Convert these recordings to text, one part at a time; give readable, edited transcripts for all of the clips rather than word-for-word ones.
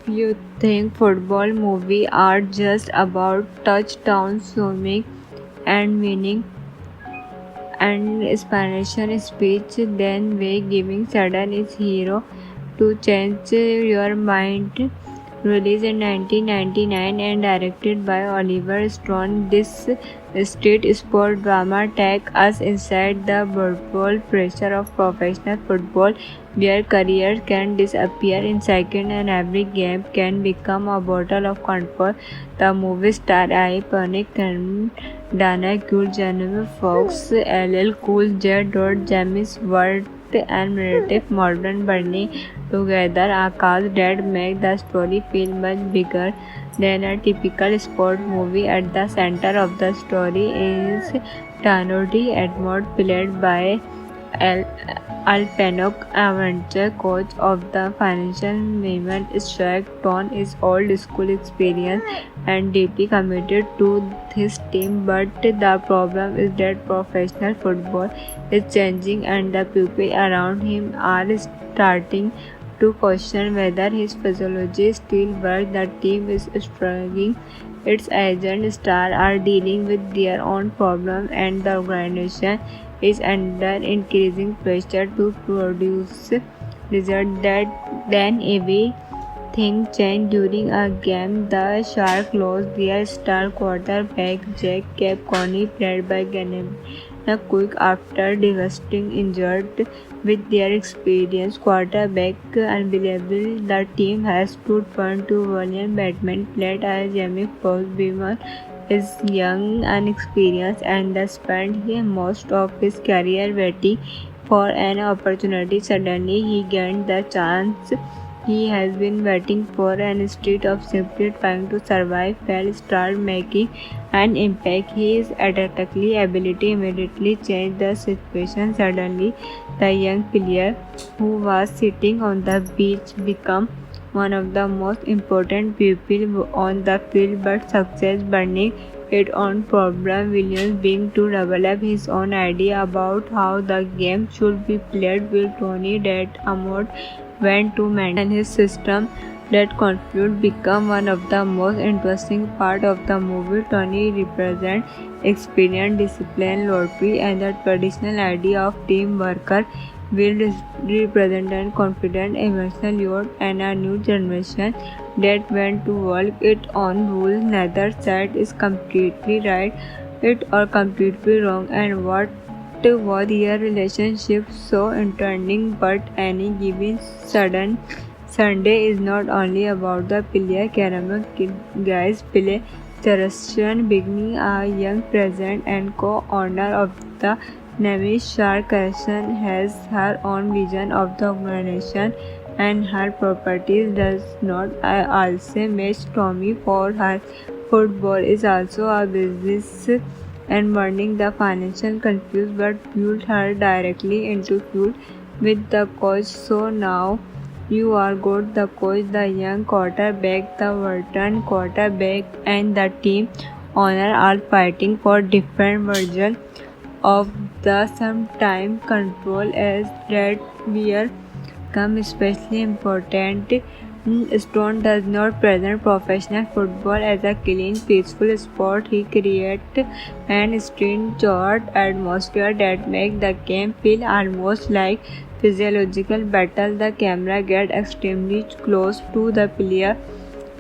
you think football movies are just about touchdowns, swimming, and winning and inspiration speech, then way giving sudden is hero to change your mind. Released in 1999 and directed by Oliver Stone, this street sport drama takes us inside the brutal pressure of professional football, where careers can disappear in seconds and every game can become a battle of control. The movie star iconic and Dana Cool, Jennifer Fox, LL Cool J. James Ward, and Meredith Morgan burning together a cast that make the story feel much bigger than a typical sport movie. At the center of the story is Tanodi Edmond, played by Al Alpenok, adventure coach of the financial women. Shark Ton is old school experience and deeply committed to his team, but the problem is that professional football is changing and the people around him are starting to question whether his physiology still works. The team is struggling. Its agent stars are dealing with their own problems, and the organization is under increasing pressure to produce results. Then everything changed during a game. The Sharks lost their star quarterback Jack Capconi, played by Gennady Quick, after devastating injured. With their experienced quarterback unavailable, the team has to turn to William Batman, played by Jamie Foxx. Beamer is young, inexperienced, and spent most of his career waiting for an opportunity. Suddenly, he gained the chance he has been waiting for, and instead of simply trying to survive, Fell started making an impact. His athletic ability immediately changed the situation. Suddenly, the young player who was sitting on the beach became one of the most important people on the field, but success burning its own problem. Williams began to develop his own idea about how the game should be played, with Tony that Amod went to maintain his system. That conflict became one of the most interesting parts of the movie. Tony represents experience, discipline, loyalty, and the traditional idea of teamwork. Will represent a confident, emotional youth and a new generation that went to work its own rules. Neither side is completely right it or completely wrong, and what was their relationship so entertaining. But any given sudden Sunday is not only about the player. Caramel guys play Charleston, beginning a young president and co-owner of the name. Shark Carson has her own vision of the organization, and her properties does not also match Tommy for her. Football is also a business, and burning the financial confused but fueled her directly into feud with the coach. So now you are good. The coach, the young quarterback, the veteran quarterback, and the team owner are fighting for different versions of the sometime control as that wear come especially important. Stone does not present professional football as a clean, peaceful sport. He creates an strange atmosphere that makes the game feel almost like physiological battle. The camera gets extremely close to the player.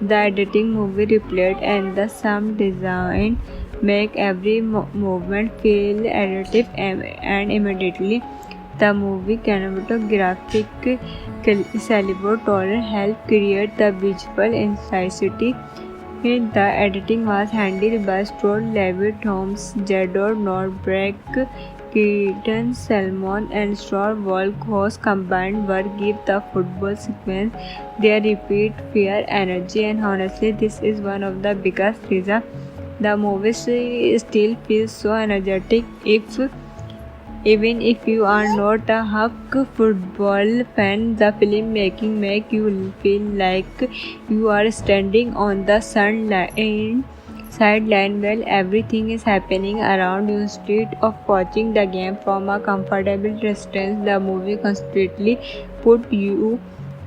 The editing, movie replayed, and the sound design make every movement feel additive, and immediately the movie cinematographic caliber helped create the visual intensity. The editing was handled by Stuart Levitt, Holmes, Jador Nordberg, Keaton Salmon, and Star Volk, whose combined work give the football sequence their repeat fear, energy, and honestly, this is one of the biggest reasons the movie still feels so energetic. Even if you are not a huck football fan, the filmmaking make you feel like you are standing on the sideline while everything is happening around you. Instead of watching the game from a comfortable distance, the movie constantly put you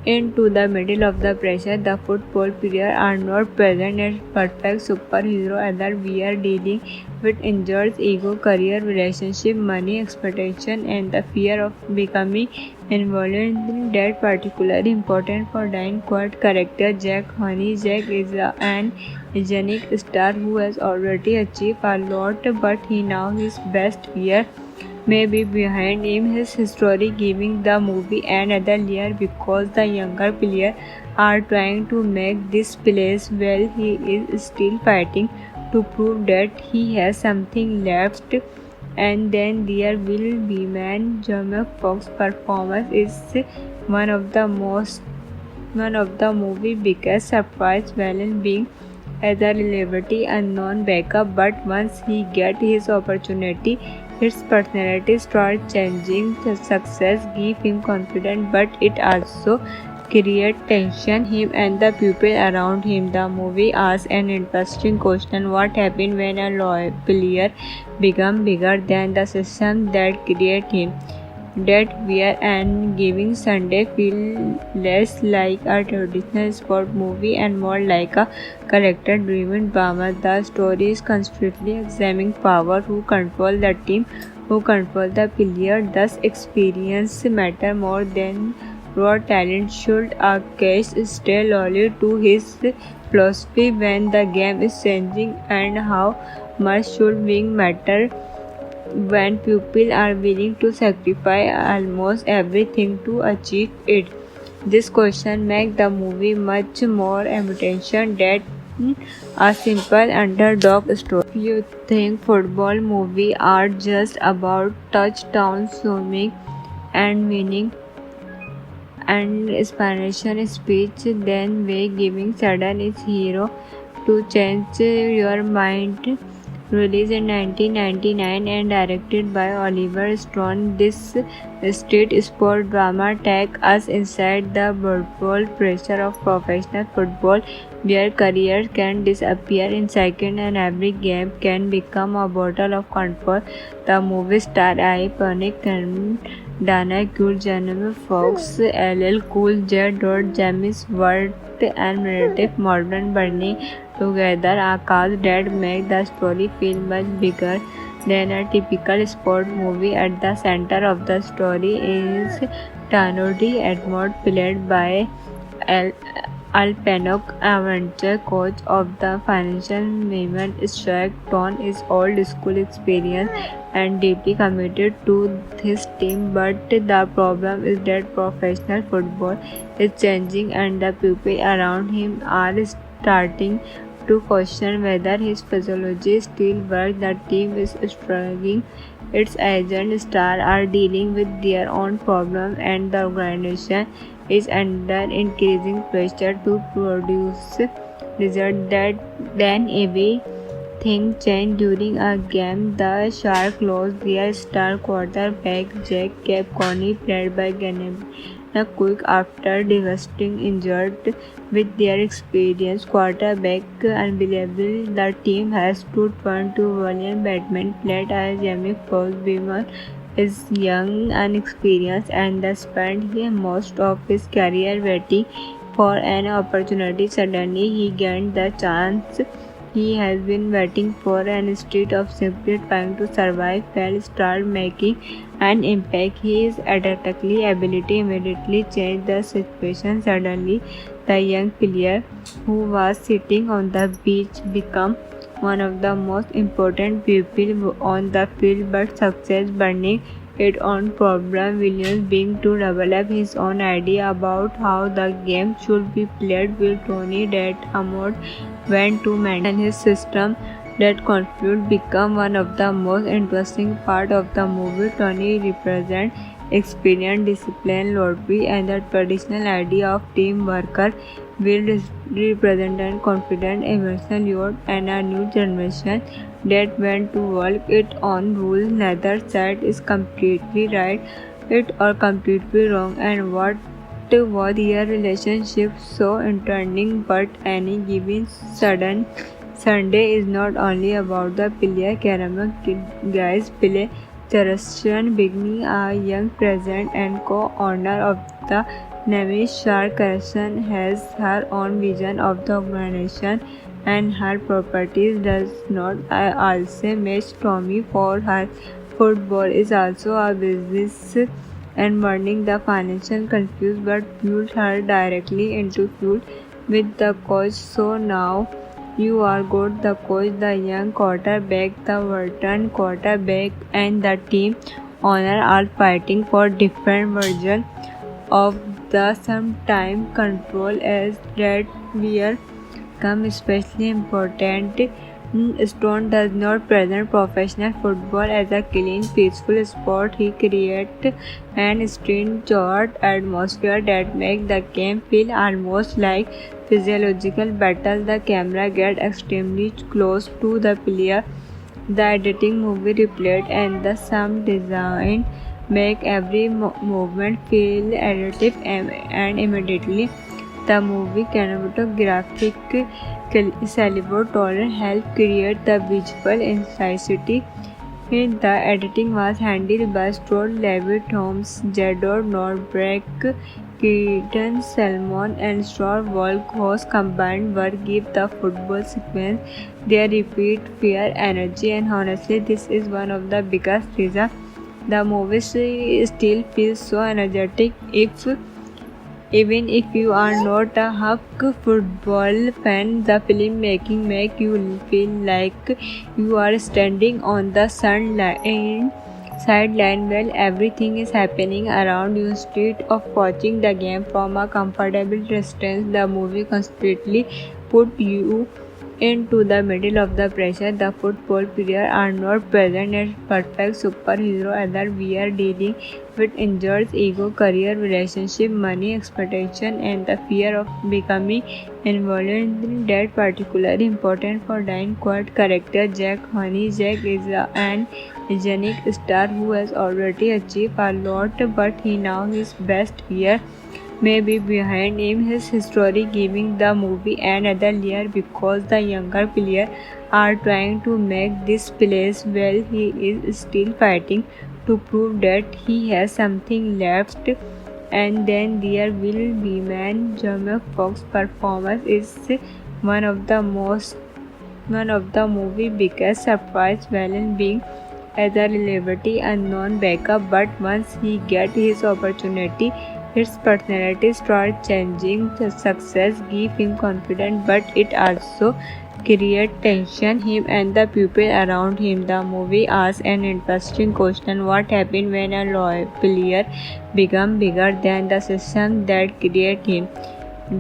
Into the middle of the pressure, the football players are not present as perfect superhero either. We are dealing with injuries, ego, career, relationship, money, expectation, and the fear of becoming involved. That particularly important for Dine Quad character Jack Honey. Jack is an unique star who has already achieved a lot, but he now his best year may be behind him. His history giving the movie another layer because the younger players are trying to make this place well. He is still fighting to prove that he has something left. And then there will be man Jamie Foxx's performance is one of the most one of the movie's biggest surprise while being as a celebrity unknown backup, but once he gets his opportunity, his personality starts changing. The success gives him confidence, but it also creates tension. Him and the people around him. The movie asks an interesting question: what happens when a loyal player becomes bigger than the system that created him? That wear and giving Sunday feel less like a traditional sport movie and more like a character-driven drama. The story is constantly examining power, who control the team, who control the player. Thus, experience matter more than raw talent. Should a case stay loyal to his philosophy when the game is changing, and how much should win matter when people are willing to sacrifice almost everything to achieve it? This question makes the movie much more emotional than a simple underdog story. If you think football movies are just about touchdowns, swimming, and winning and inspiration speech, then way giving sudden is hero to change your mind. Released in 1999 and directed by Oliver Stone, this street sport drama takes us inside the brutal pressure of professional football, where careers can disappear in seconds and every game can become a battle of control. The movie star iconic and Dana Cool, Jamie Foxx, LL Cool J. James Ward, and Meredith Morgan burning together a cast that make the story feel much bigger than a typical sport movie. At the center of the story is Tanodi Edmond, played by Al Pacino, adventure coach of the financial Neiman Shark. Ton is old school experience and deeply committed to his team, but the problem is that professional football is changing and the people around him are starting to question whether his physiology still works. The team is struggling. Its agent stars are dealing with their own problems, and the organization is under increasing pressure to produce results that then everything changed during a game. The Sharks lost their star quarterback Jack Coney, played by Gennady Quick, after devastating injured. With their experienced quarterback unbelievable, the team has to turn to William Batman, played by Jamie Foxx. Beamer is young, inexperienced, and spent most of his career waiting for an opportunity. Suddenly, he gained the chance he has been waiting for, and instead of simply trying to survive, Fell started making an impact. His athletic ability immediately changed the situation. Suddenly, the young player who was sitting on the beach became one of the most important people on the field, but success burning its own problem. Williams being to develop his own idea about how the game should be played, will Tony that Hammond went to maintain his system. That conflict became one of the most interesting parts of the movie. Tony represents experience, discipline, loyalty, and the traditional idea of team worker. Will represent a confident, emotional youth and a new generation that went to work its own rules. Neither side is completely right it or completely wrong. And what was their relationship so entertaining? But any given sudden Sunday is not only about the player. Caramel guys play Charleston, beginning a young president and co-owner of the Namish Sharkarsan has her own vision of the organization and her properties does not also match Tommy for her. Football is also a business and burning the financial confused but fueled her directly into fuel with the coach. So now you are good. The coach, the young quarterback, the veteran quarterback, and the team owner are fighting for different versions of the sometime control as that where come especially important. Stone does not present professional football as a clean, peaceful sport. He creates an stringent atmosphere that makes the game feel almost like physiological battle. The camera gets extremely close to the player. The editing, movie replayed, and the sound design make every movement feel additive and immediately. The movie cinematographic Salvatore helped create the visual intensity. The editing was handled by Stuart Levitt Holmes, Jador Norberg, Keaton Salmon, and Star Volk, whose combined work give the football sequence their repeat fear, energy, and honestly, this is one of the biggest reasons the movie still feels so energetic. Even if you are not a Huck football fan, the filmmaking make you feel like you are standing on the sideline while everything is happening around you. Instead of watching the game from a comfortable distance, the movie constantly put you into the middle of the pressure. The football players are not present as perfect superhero either. We are dealing with injuries, ego, career, relationship, money, expectation, and the fear of becoming involved. That particularly important for Dying Quad character Jack Honey. Jack is an iconic star who has already achieved a lot, but he now his best year may be behind him. His history giving the movie another layer because the younger players are trying to make this place well. He is still fighting to prove that he has something left. And then there will be man Jamie Foxx's performance is one of the movie biggest surprise, Valen being as a relatively unknown backup, but once he gets his opportunity, his personality starts changing. The success gives him confidence, but it also creates tension. Him and the people around him. The movie asks an interesting question: what happens when a loyal player becomes bigger than the system that created him?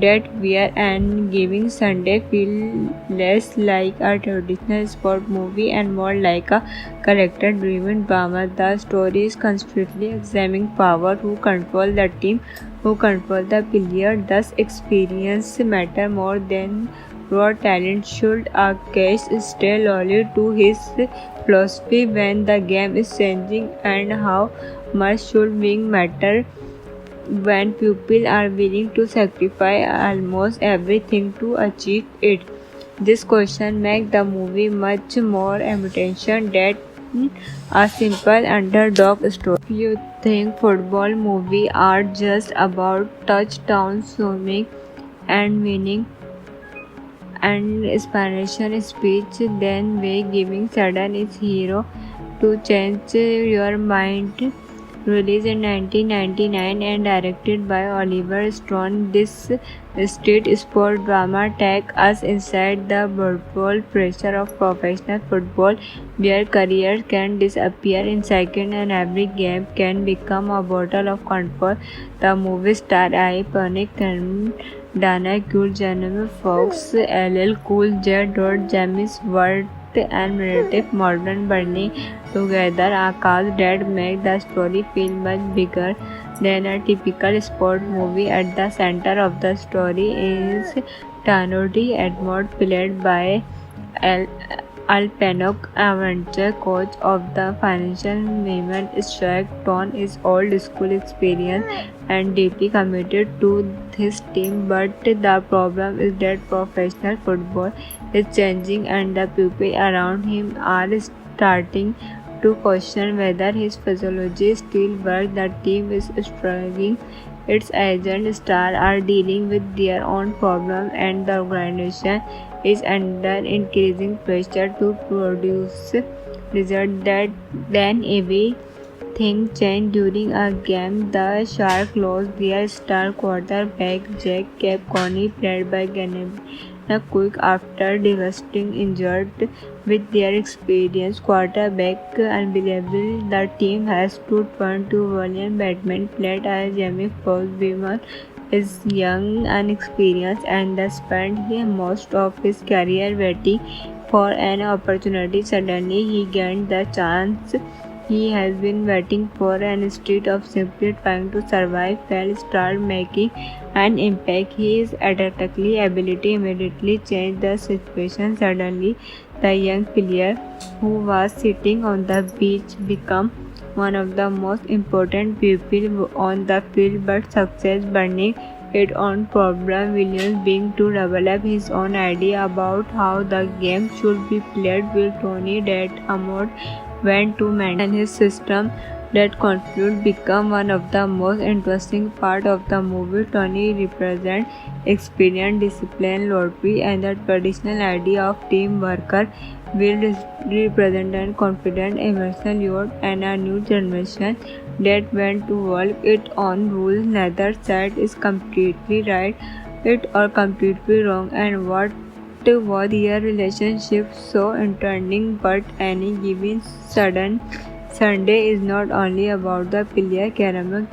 That wear and giving Sunday feel less like a traditional sport movie and more like a character-driven drama. The story is constantly examining power, who control the team, who control the player. Thus, experience matter more than raw talent. Should a case stay loyal to his philosophy when the game is changing, and how much should winning matter when people are willing to sacrifice almost everything to achieve it? This question makes the movie much more emotional than a simple underdog story. If you think football movies are just about touchdown swimming and winning and inspiration speech, then way giving sudden is hero to change your mind. Released in 1999 and directed by Oliver Stone, this street sport drama takes us inside the brutal pressure of professional football, where careers can disappear in seconds and every game can become a battle of control. The movie star iconic and Dana Cool, Jennifer Fox, LL Cool J. James Ward, and narrative modern burning together a cast that make the story feel much bigger than a typical sport movie. At the center of the story is Tanodi Edmond, played by Al Alpenok, adventure coach of the financial women. Shark Ton is old school experience and deeply committed to his team, but the problem is that professional football is changing and the people around him are starting to question whether his physiology still works. The team is struggling its agent stars are dealing with their own problems, and the organization is under increasing pressure to produce results that then everything changed during a game. The Sharks lost their star quarterback Jack Capconi, played by Gennady Quick, after devastating injury. With their experienced quarterback unbelievable, the team has to turn to William Batman, played by Jamie Foxx. Beamer is young, unexperienced, and has spent most of his career waiting for an opportunity. Suddenly, he gained the chance he has been waiting for, and instead of simply trying to survive, Fell started making an impact. His athletic ability immediately changed the situation. Suddenly, the young player who was sitting on the bench became one of the most important people on the field, but success burning its own problem. Williams began to develop his own idea about how the game should be played, with Tony that Hammond went to maintain his system. That conflict became one of the most interesting parts of the movie. Tony represents experience, discipline, loyalty, and the traditional idea of teamwork. Will represent a confident, emotional youth and a new generation that went to work its own rules. Neither side is completely right it or completely wrong, and what was their relationship so entertaining. But any given sudden Sunday is not only about the player. Caramel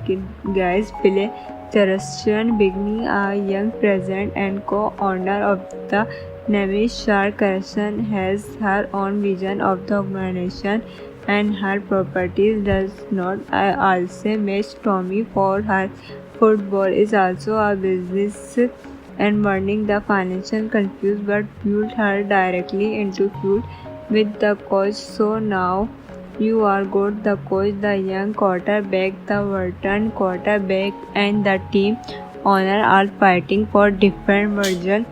guys play Charleston beginning a young president and co-owner of the Navy. Shark Carson has her own vision of the organization, and her properties does not also match Tommy for her. Football is also a business, and burning the financial confused but fueled her directly into feud with the coach. So now you are good. The coach, the young quarterback, the veteran quarterback, and the team owner are fighting for different versions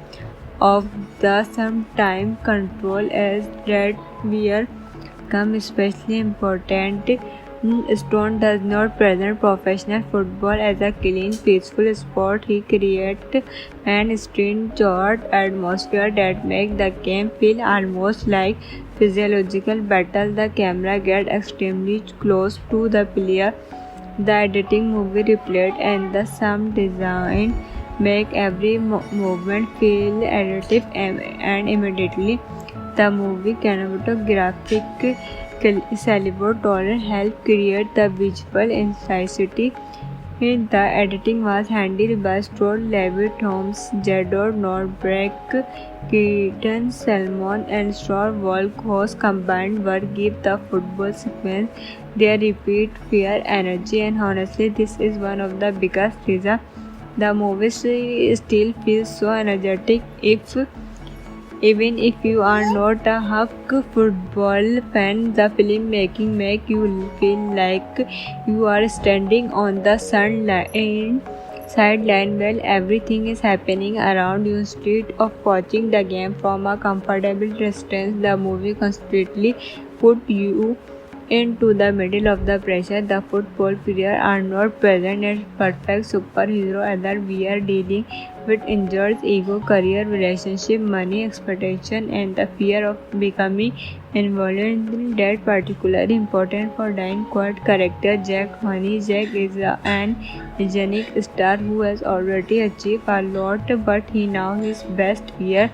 of the sometime control as that where come especially important. Stone does not present professional football as a clean, peaceful sport. He creates an strange atmosphere that makes the game feel almost like physiological battle. The camera gets extremely close to the player. The editing, movie replayed, and the sound design make every movement feel additive, and immediately the movie cinematographic Salvatore helped create the visual intensity. The editing was handled by Stuart Levitt, Holmes, Jadot Nordbeck, Keaton Salmon, and Star Volk, whose combined work give the football sequence their repeat fear, energy, and honestly, this is one of the biggest reasons the movie still feels so energetic. Even if you are not a Huck football fan, the filmmaking make you feel like you are standing on the sideline while everything is happening around you. Instead of watching the game from a comfortable distance, the movie constantly put you into the middle of the pressure. The football players are not present as perfect superhero, either. We are dealing with injuries, ego, career, relationship, money, expectation, and the fear of becoming involved. That particularly important for Diane Quad character Jack Honey. Jack is an iconic star who has already achieved a lot, but he now his best year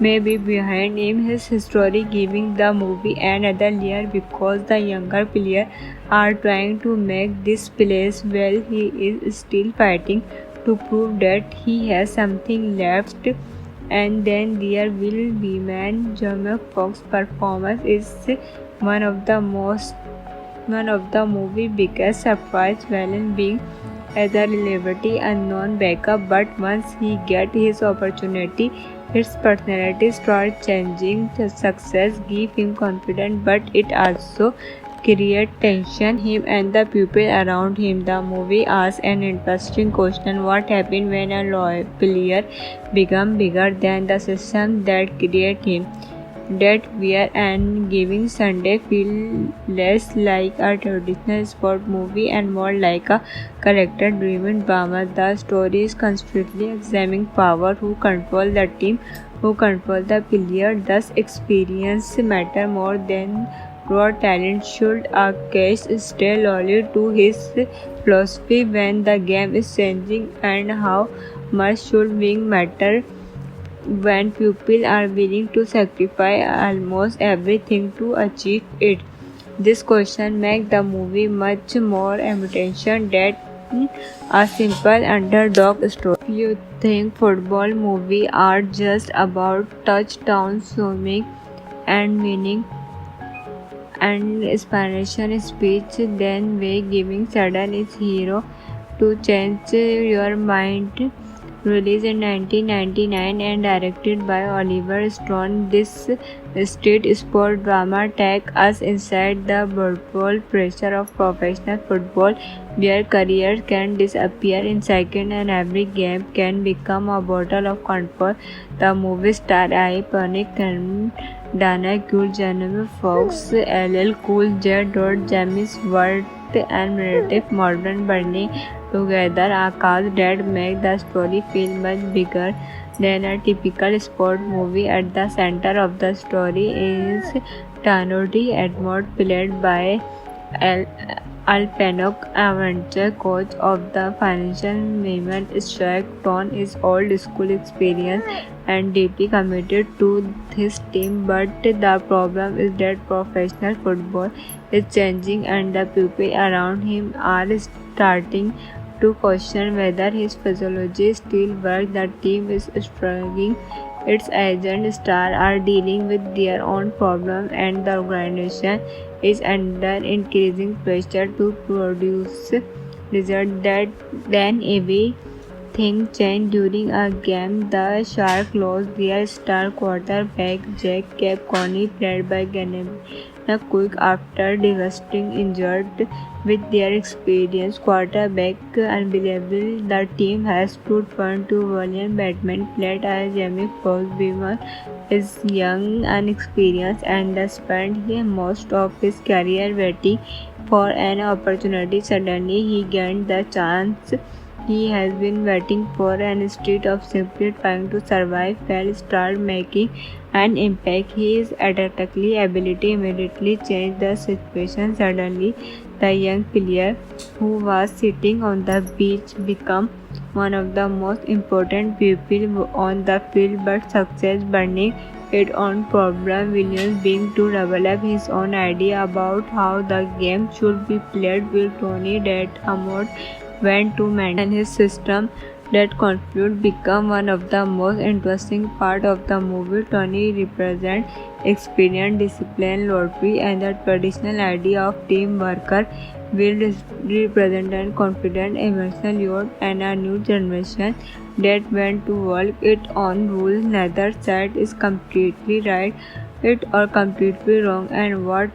may be behind him. His history giving the movie another layer because the younger players are trying to make this place well. He is still fighting to prove that he has something left. And then there will be man Jamie Foxx's performance is one of the movie biggest surprise, Valen being as a relatively unknown backup, but once he gets his opportunity, his personality starts changing. The success gives him confidence, but it also creates tension. Him and the people around him. The movie asks an interesting question: what happens when a loyal player becomes bigger than the system that created him? that wear and giving Sunday feel less like a traditional sport movie and more like a character-driven drama. The story is constantly examining power, who control the team, who control the player. Thus, experience matter more than raw talent. Should a case stay loyal to his philosophy when the game is changing, and how much should wing matter when people are willing to sacrifice almost everything to achieve it? This question makes the movie much more emotional than a simple underdog story. If you think football movies are just about touchdowns, swimming, and winning and inspiration speech, then way giving sudden is hero to change your mind. Released in 1999 and directed by Oliver Stone, this street sport drama takes us inside the brutal pressure of professional football, where careers can disappear in seconds and every game can become a battle of control. The movie stars iconic and Dana Cool, Jennifer Fox, LL Cool J. James Ward, and Meredith Morgan burning together a cast that make the story feel much bigger than a typical sport movie. At the center of the story is Tanodi Edmond, played by Al Pacino, adventure coach of the financial women. Strike Ton is old school experience and deeply committed to his team, but the problem is that professional football is changing and the people around him are starting to question whether his physiology still works. The team is struggling. Its agent stars are dealing with their own problems, and the organization is under increasing pressure to produce results. That then everything changed during a game. The Sharks lost their star quarterback Jack Coney, played by Gennady Quick, after devastating injured. With their experienced quarterback unbelievable, the team has to turn to William Batman, played by Jamie Foxx. Beamer is young, inexperienced, and spent most of his career waiting for an opportunity. Suddenly, he gained the chance he has been waiting for, and instead of simply trying to survive, Fell started making an impact. His athletic ability immediately changed the situation. Suddenly, the young player who was sitting on the beach became one of the most important people on the field, but success burning its own problem. Williams began to develop his own idea about how the game should be played, with Tony that Amod went to maintain his system. That conflict became one of the most interesting parts of the movie. Tony represents experience, discipline, loyalty, and the traditional idea of team worker. Will represent confident, emotional youth, and a new generation that went to work its own rules. Neither side is completely right or completely wrong, and what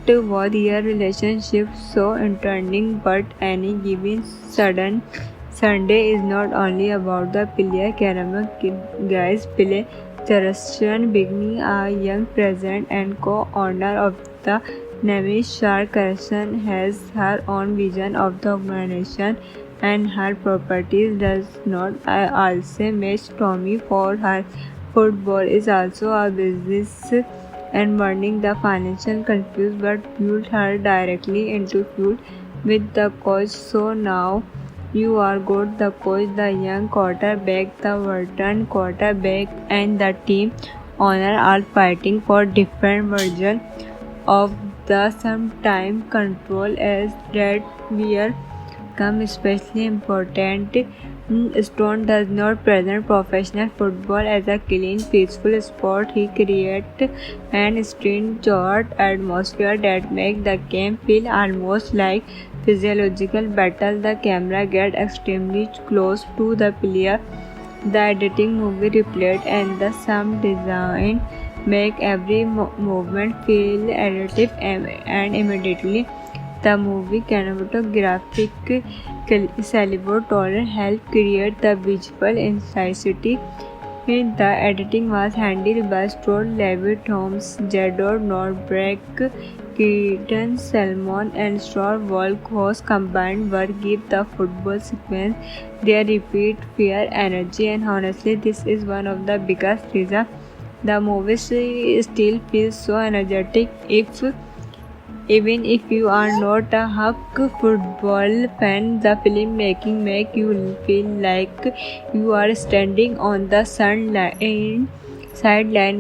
was their relationship so entertaining. But any given Sunday is not only about the player. Caramel guys play Terrestrian, beginning a young president and co-owner of the Navy. Shark Carson has her own vision of the organization, and her properties does not also match Tommy for her. Football is also a business, and burning the financial confused but pulled her directly into feud with the coach. So now you are good. The coach, the young quarterback, the veteran quarterback, and the team owner are fighting for different versions of the sometime control as that wear come especially important. Stone does not present professional football as a clean, peaceful sport. He creates an strange atmosphere that makes the game feel almost like physiological battle. The camera gets extremely close to the player. The editing, movie replayed, and the sound design make every movement feel additive, and immediately the movie cinematographic Salvatore helped create the visual intensity The editing was handled by Stuart Levitt, Holmes, Jadot Norberg, Keaton Salmon, and Star Walk, whose combined work give the football sequence their repeat fear, energy, and honestly, this is one of the biggest reasons the movie still feels so energetic. Even if you are not a Huck football fan, the filmmaking make you feel like you are standing on the sideline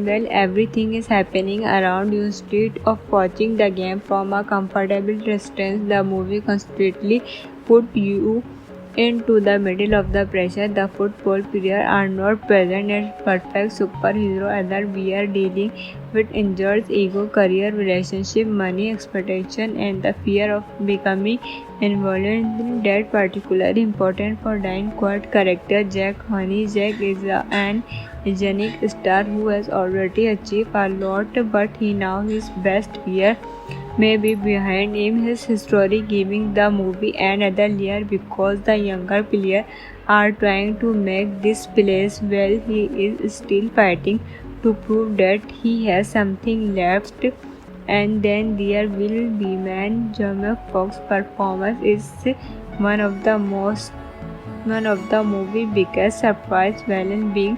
while everything is happening around you. Instead of watching the game from a comfortable distance, the movie constantly put you into the middle of the pressure. The football players are not present as perfect superhero either. We are dealing with injuries, ego, career, relationship, money, expectation, and the fear of becoming involved. That particularly important for Diane Quad character Jack Honey. Jack is an iconic star who has already achieved a lot, but he now his best year may be behind him. His story giving the movie another layer because the younger players are trying to make this place well. He is still fighting to prove that he has something left. And then there will be man Jamie Foxx's performance is one of the most one of the movie biggest surprise villain being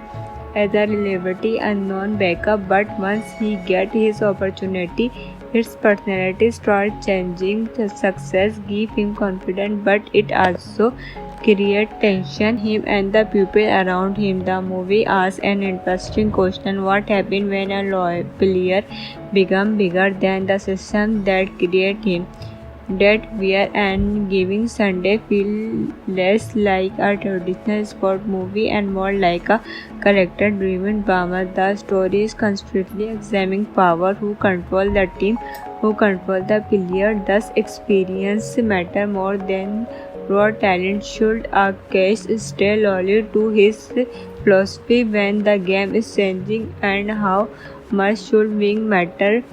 as a relatively unknown backup, but once he gets his opportunity, his personality starts changing. The success gives him confidence, but it also creates tension. Him and the people around him. The movie asks an interesting question: what happens when a loyal player becomes bigger than the system that created him? That wear and giving Sunday feel less like a traditional sport movie and more like a character-driven drama. The story is constantly examining power, who control the team, who control the player. Thus, experience matter more than raw talent. Should a case stay loyal to his philosophy when the game is changing, and how much should winning matter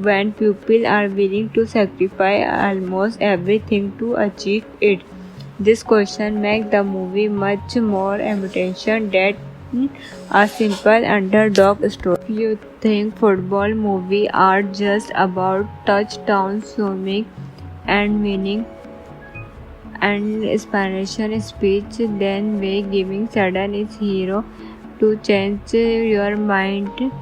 when people are willing to sacrifice almost everything to achieve it? This question makes the movie much more emotional than a simple underdog story. If you think football movies are just about touchdown swimming and winning and inspiration speech, then way giving sudden is hero to change your mind.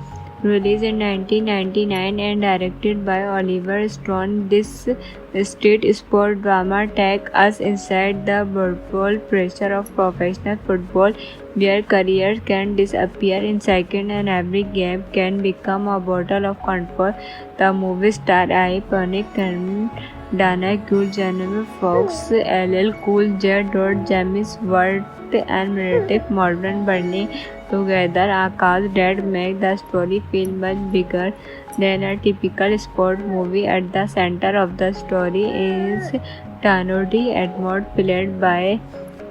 Released in 1999 and directed by Oliver Stone, this street sport drama takes us inside the brutal pressure of professional football, where careers can disappear in seconds and every game can become a battle of control. The movie star iconic and Dana Cool, Jamie Foxx, LL Cool J. James Ward, and Meredith Morgan burning together a cast that make the story feel much bigger than a typical sport movie. At the center of the story is Tanodi Edmond, played by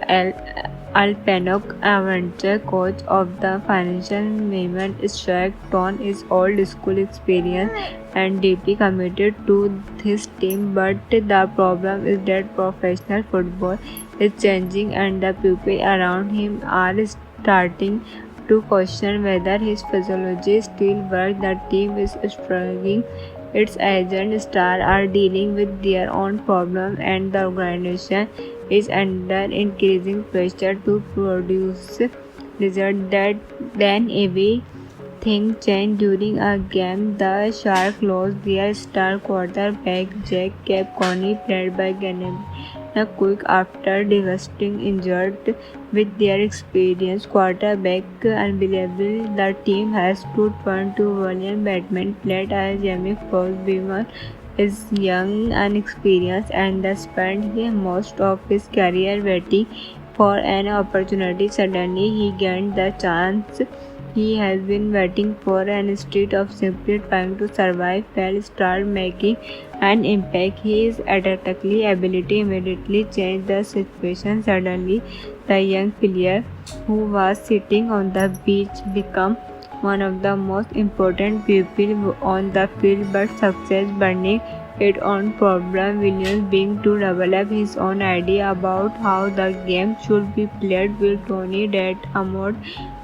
Al Pacino, adventure coach of the financial women. Jack Ton is old school experience and deeply committed to his team, but the problem is that professional football is changing and the people around him are starting to question whether his physiology still works. The team is struggling. Its agent stars are dealing with their own problems, and the organization is under increasing pressure to produce results. That then everything changed during a game. The Sharks lost their star quarterback Jack Capconi, played by Gennady Quick, after devastating injured. With their experienced quarterback unbelievable, the team has to turn to William Batman, played by Jamie Foxx. Beamer is young, unexperienced, and spent most of his career waiting for an opportunity. Suddenly, he gained the chance he has been waiting for, and instead of simply trying to survive, Fell started making an impact. His athletic ability immediately changed the situation. Suddenly, the young player who was sitting on the beach became one of the most important people on the field. But success burning it on problem. Williams being to develop his own idea about how the game should be played, while Tony that Amod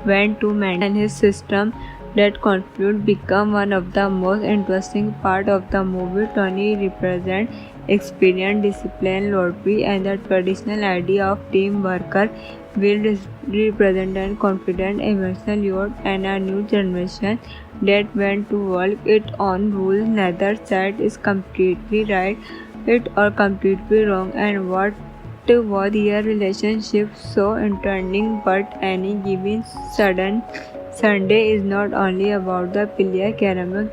went to maintain his system. That conflict become one of the most interesting part of the movie. Tony represents experience, discipline, loyalty, and the traditional idea of team worker. Will represent confident, emotional youth, and a new generation that went to work its own rules. Neither side is completely right, it or completely wrong, and what was their relationship so entertaining. But any given sudden Sunday is not only about the player caramel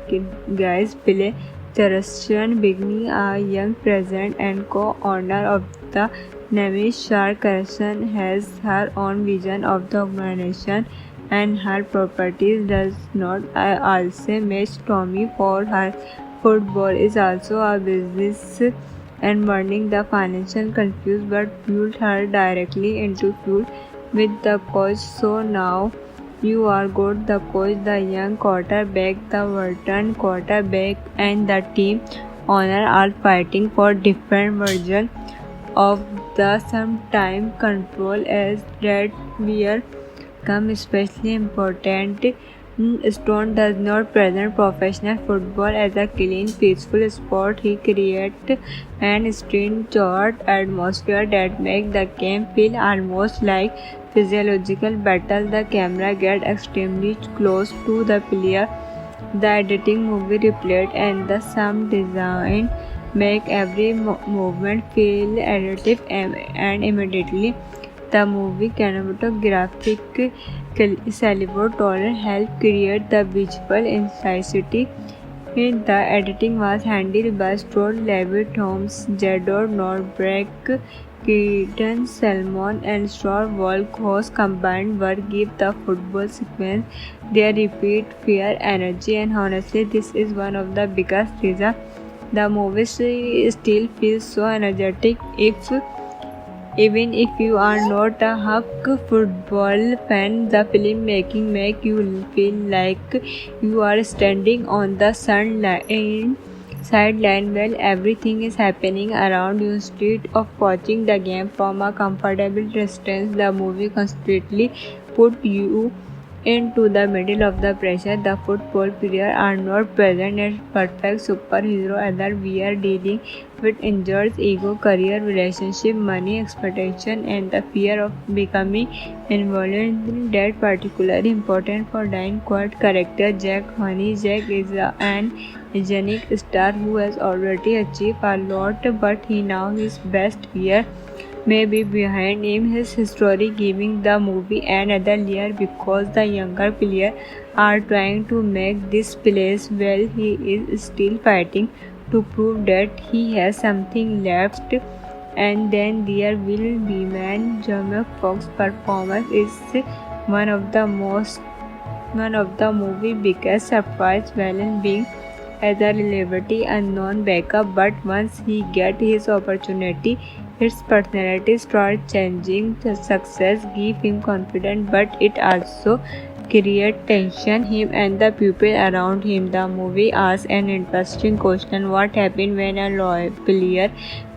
guys play. Thurston Bigney, a young president and co-owner of the Navy Shark Corporation, has her own vision of the organization, and her properties does not also match Tommy for her. Football is also a business, and burning the financial confused but fueled her directly into feud with the coach. So now you are good. The coach, the young quarterback, the veteran quarterback, and the team owner are fighting for different versions of the sometime control as that will come especially important. Stone does not present professional football as a clean, peaceful sport. He creates an strange atmosphere that makes the game feel almost like physiological battle. The camera gets extremely close to the player. The editing, movie replayed, and the sound design make every movement feel additive and immediately. The movie cinematographic Salvatore helped create the visual intensity. The editing was handled by Stuart Levitt Holmes, Jador Nordberg, Keaton Salmon, and Star Walk, whose combined work give the football sequence their repeat fear, energy, and honestly, this is one of the biggest reasons the movie still feels so energetic. Even if you are not a Huck football fan, the filmmaking make you feel like you are standing on the sideline while everything is happening around you. Instead of watching the game from a comfortable distance, the movie constantly put you into the middle of the pressure. The football players are not present as perfect superhero either. We are dealing with injuries, ego, career, relationship, money, expectation, and the fear of becoming involved. That particularly important for Diane Quad character Jack Honey. Jack is an iconic star who has already achieved a lot, but he now his best year may be behind him. His history giving the movie another layer because the younger players are trying to make this place well. He is still fighting to prove that he has something left. And then there will be man Jamie Foxx's performance is one of the movie biggest surprise, Valen being as a relatively unknown backup, but once he gets his opportunity, his personality starts changing. The success gives him confidence, but it also creates tension. Him and the people around him. The movie asks an interesting question: what happens when a loyal player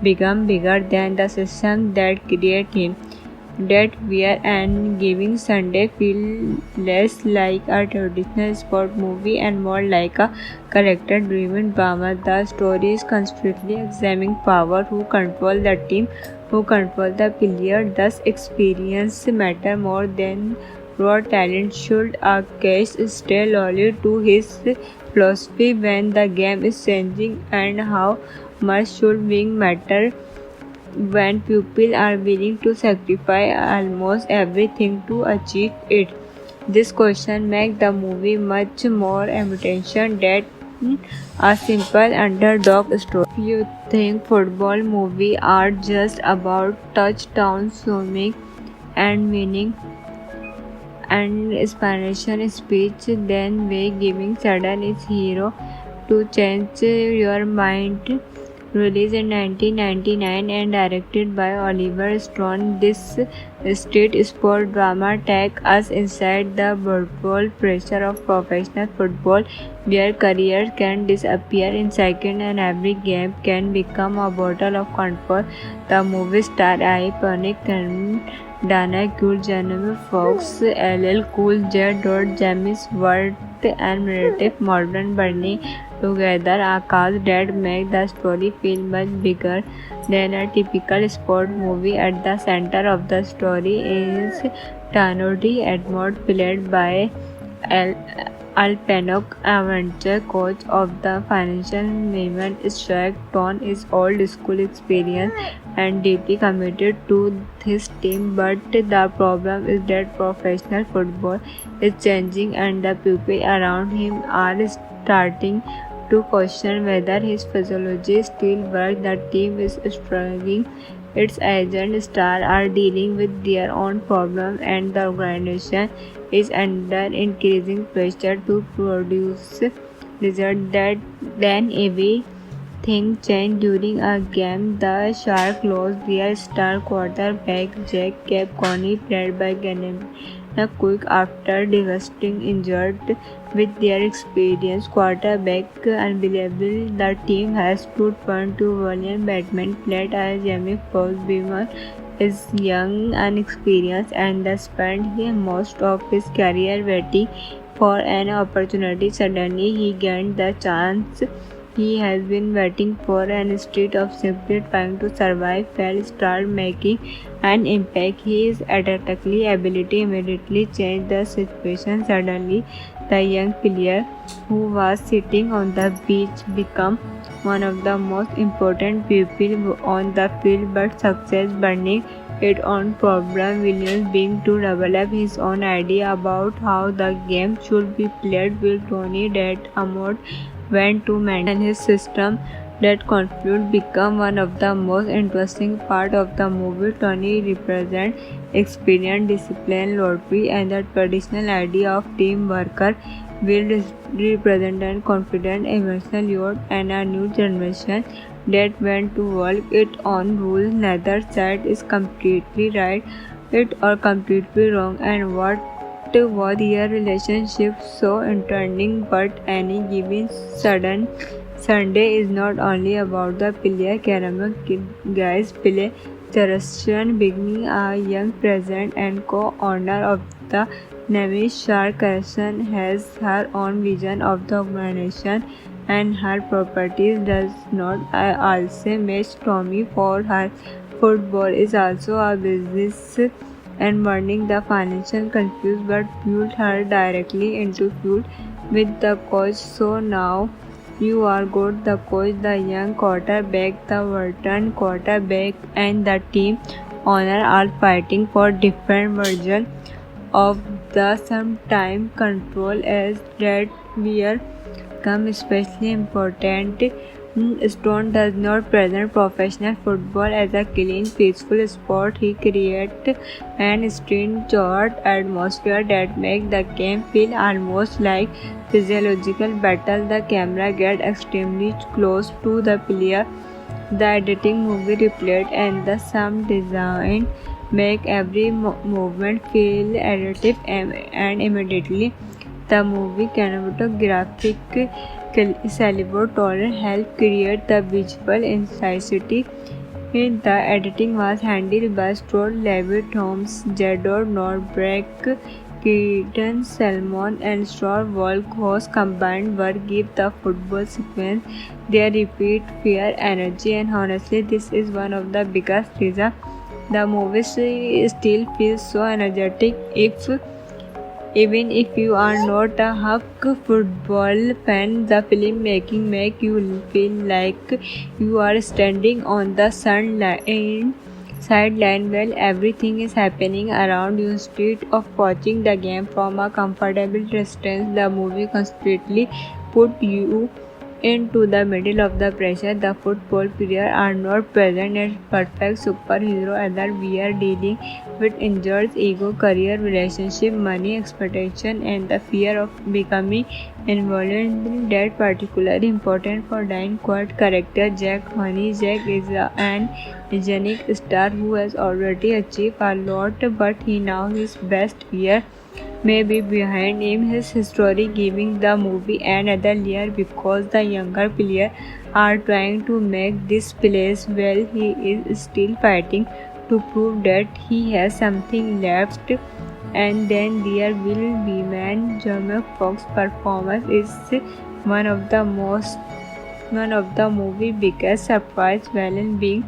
becomes bigger than the system that created him? That wear and giving Sunday feel less like a traditional sport movie and more like a character-driven drama. The story is constantly examining power, who control the team, who control the player. Thus, experience matter more than raw talent. Should a case stay loyal to his philosophy when the game is changing, and how much should wing matter when people are willing to sacrifice almost everything to achieve it? This question makes the movie much more emotional than a simple underdog story. If you think football movies are just about touchdown swimming and winning and inspiration speech, then way giving sudden is hero to change your mind. Released in 1999 and directed by Oliver Stone, this street sport drama takes us inside the brutal pressure of professional football, where careers can disappear in seconds and every game can become a battle of control. The movie stars iconic Dana Cool, Jennifer Fox, LL Cool J. James Ward, and narrative Morgan Burney together a cast that make the story feel much bigger than a typical sport movie. At the center of the story is Tanodi Edmond, played by Al Pacino, adventure coach of the financial Neiman Strike. Ton is old school experience and deeply committed to his team, but the problem is that professional football is changing and the people around him are starting to question whether his physiology still works. The team is struggling. Its agent stars are dealing with their own problems, and the organization is under increasing pressure to produce results that then everything changed during a game. The Sharks lost their star quarterback Jack Capconi, played by Gennady Quick, after devastating injury. With their experienced quarterback unavailable, the team has to turn to William Batman, played by Jamie Foxx. Beamer is young, inexperienced, and spent most of his career waiting for an opportunity. Suddenly, he gained the chance he has been waiting for, and instead of simply trying to survive, Fell started making an impact. His athletic ability immediately changed the situation. Suddenly, the young player who was sitting on the bench became one of the most important people on the field, but success burning its own problem. Williams began to develop his own idea about how the game should be played, with Tony that Amod went to maintain his system. That conflict became one of the most interesting parts of the movie. Tony represents experience, discipline, loyalty, and the traditional idea of team worker. Will represent confident, emotional youth, and a new generation that went to work its own rules. Neither side is completely right or completely wrong, and what was their relationship so entertaining. But any given Sunday is not only about the player. Caramel guys play Terrestrian, beginning a young president and co-owner of the Navy Shark. Carson has her own vision of the organization, and her properties does not also match Tommy for her. Football is also a business, and learning the financial confused but pulled her directly into feud with the coach. So now you are good. The coach, the young quarterback, the veteran quarterback, and the team owner are fighting for different versions of the sometime control as that we come especially important. Stone does not present professional football as a clean, peaceful sport. He creates an strange, atmosphere that makes the game feel almost like physiological battle. The camera gets extremely close to the player. The editing, movie replay, and the sound design make every movement feel additive, and immediately the movie cinematographic Salvatore helped create the visual intensity. The editing was handled by Stuart Levitt, Holmes, Jador Norbrek, Keaton Salmon, and Stuart Volk, whose combined work give the football sequence their repeat fear, energy, and honestly, this is one of the biggest reasons the movie still feels so energetic. Even if you are not a Huck football fan, the filmmaking makes you feel like you are standing on the sideline while everything is happening around you. Instead of watching the game from a comfortable distance, the movie constantly puts you Into the middle of the pressure, the football players are not present as perfect superhero either. We are dealing with injuries, ego, career, relationship, money, expectation, and the fear of becoming involved. That particularly important for Dying Quad character Jack Honey. Jack is an unique star who has already achieved a lot, but he now his best year may be behind him. His history giving the movie another layer because the younger players are trying to make this place well. He is still fighting to prove that he has something left. And then there will be man Jamie Foxx's performance is one of the most one of the movie biggest surprise villain being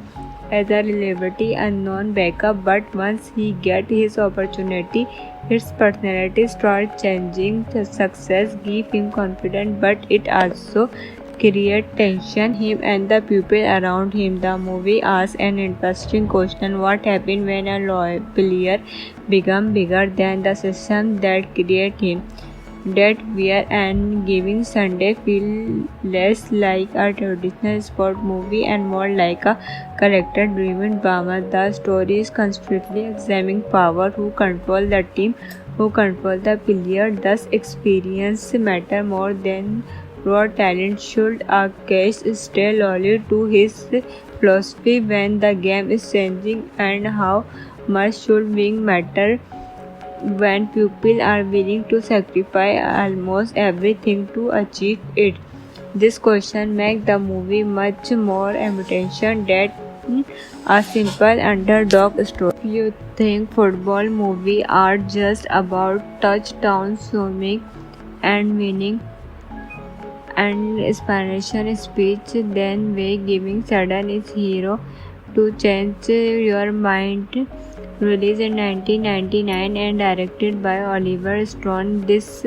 as a celebrity unknown backup, but once he get his opportunity, his personality start changing. The success give him confidence, but it also create tension him and the people around him. The movie asks an interesting question: what happens when a loyal player become bigger than the system that create him? That wear and giving Sunday feel less like a traditional sport movie and more like a character-driven drama. The story is constantly examining power, who control the team, who control the player. Thus, experience matter more than raw talent. Should a case stay loyal to his philosophy when the game is changing, and how much should being matter when people are willing to sacrifice almost everything to achieve it? This question makes the movie much more emotional than a simple underdog story. If you think football movies are just about touchdown swimming and winning and inspiration speech, then way giving sudden is hero to change your mind. Released in 1999 and directed by Oliver Stone, this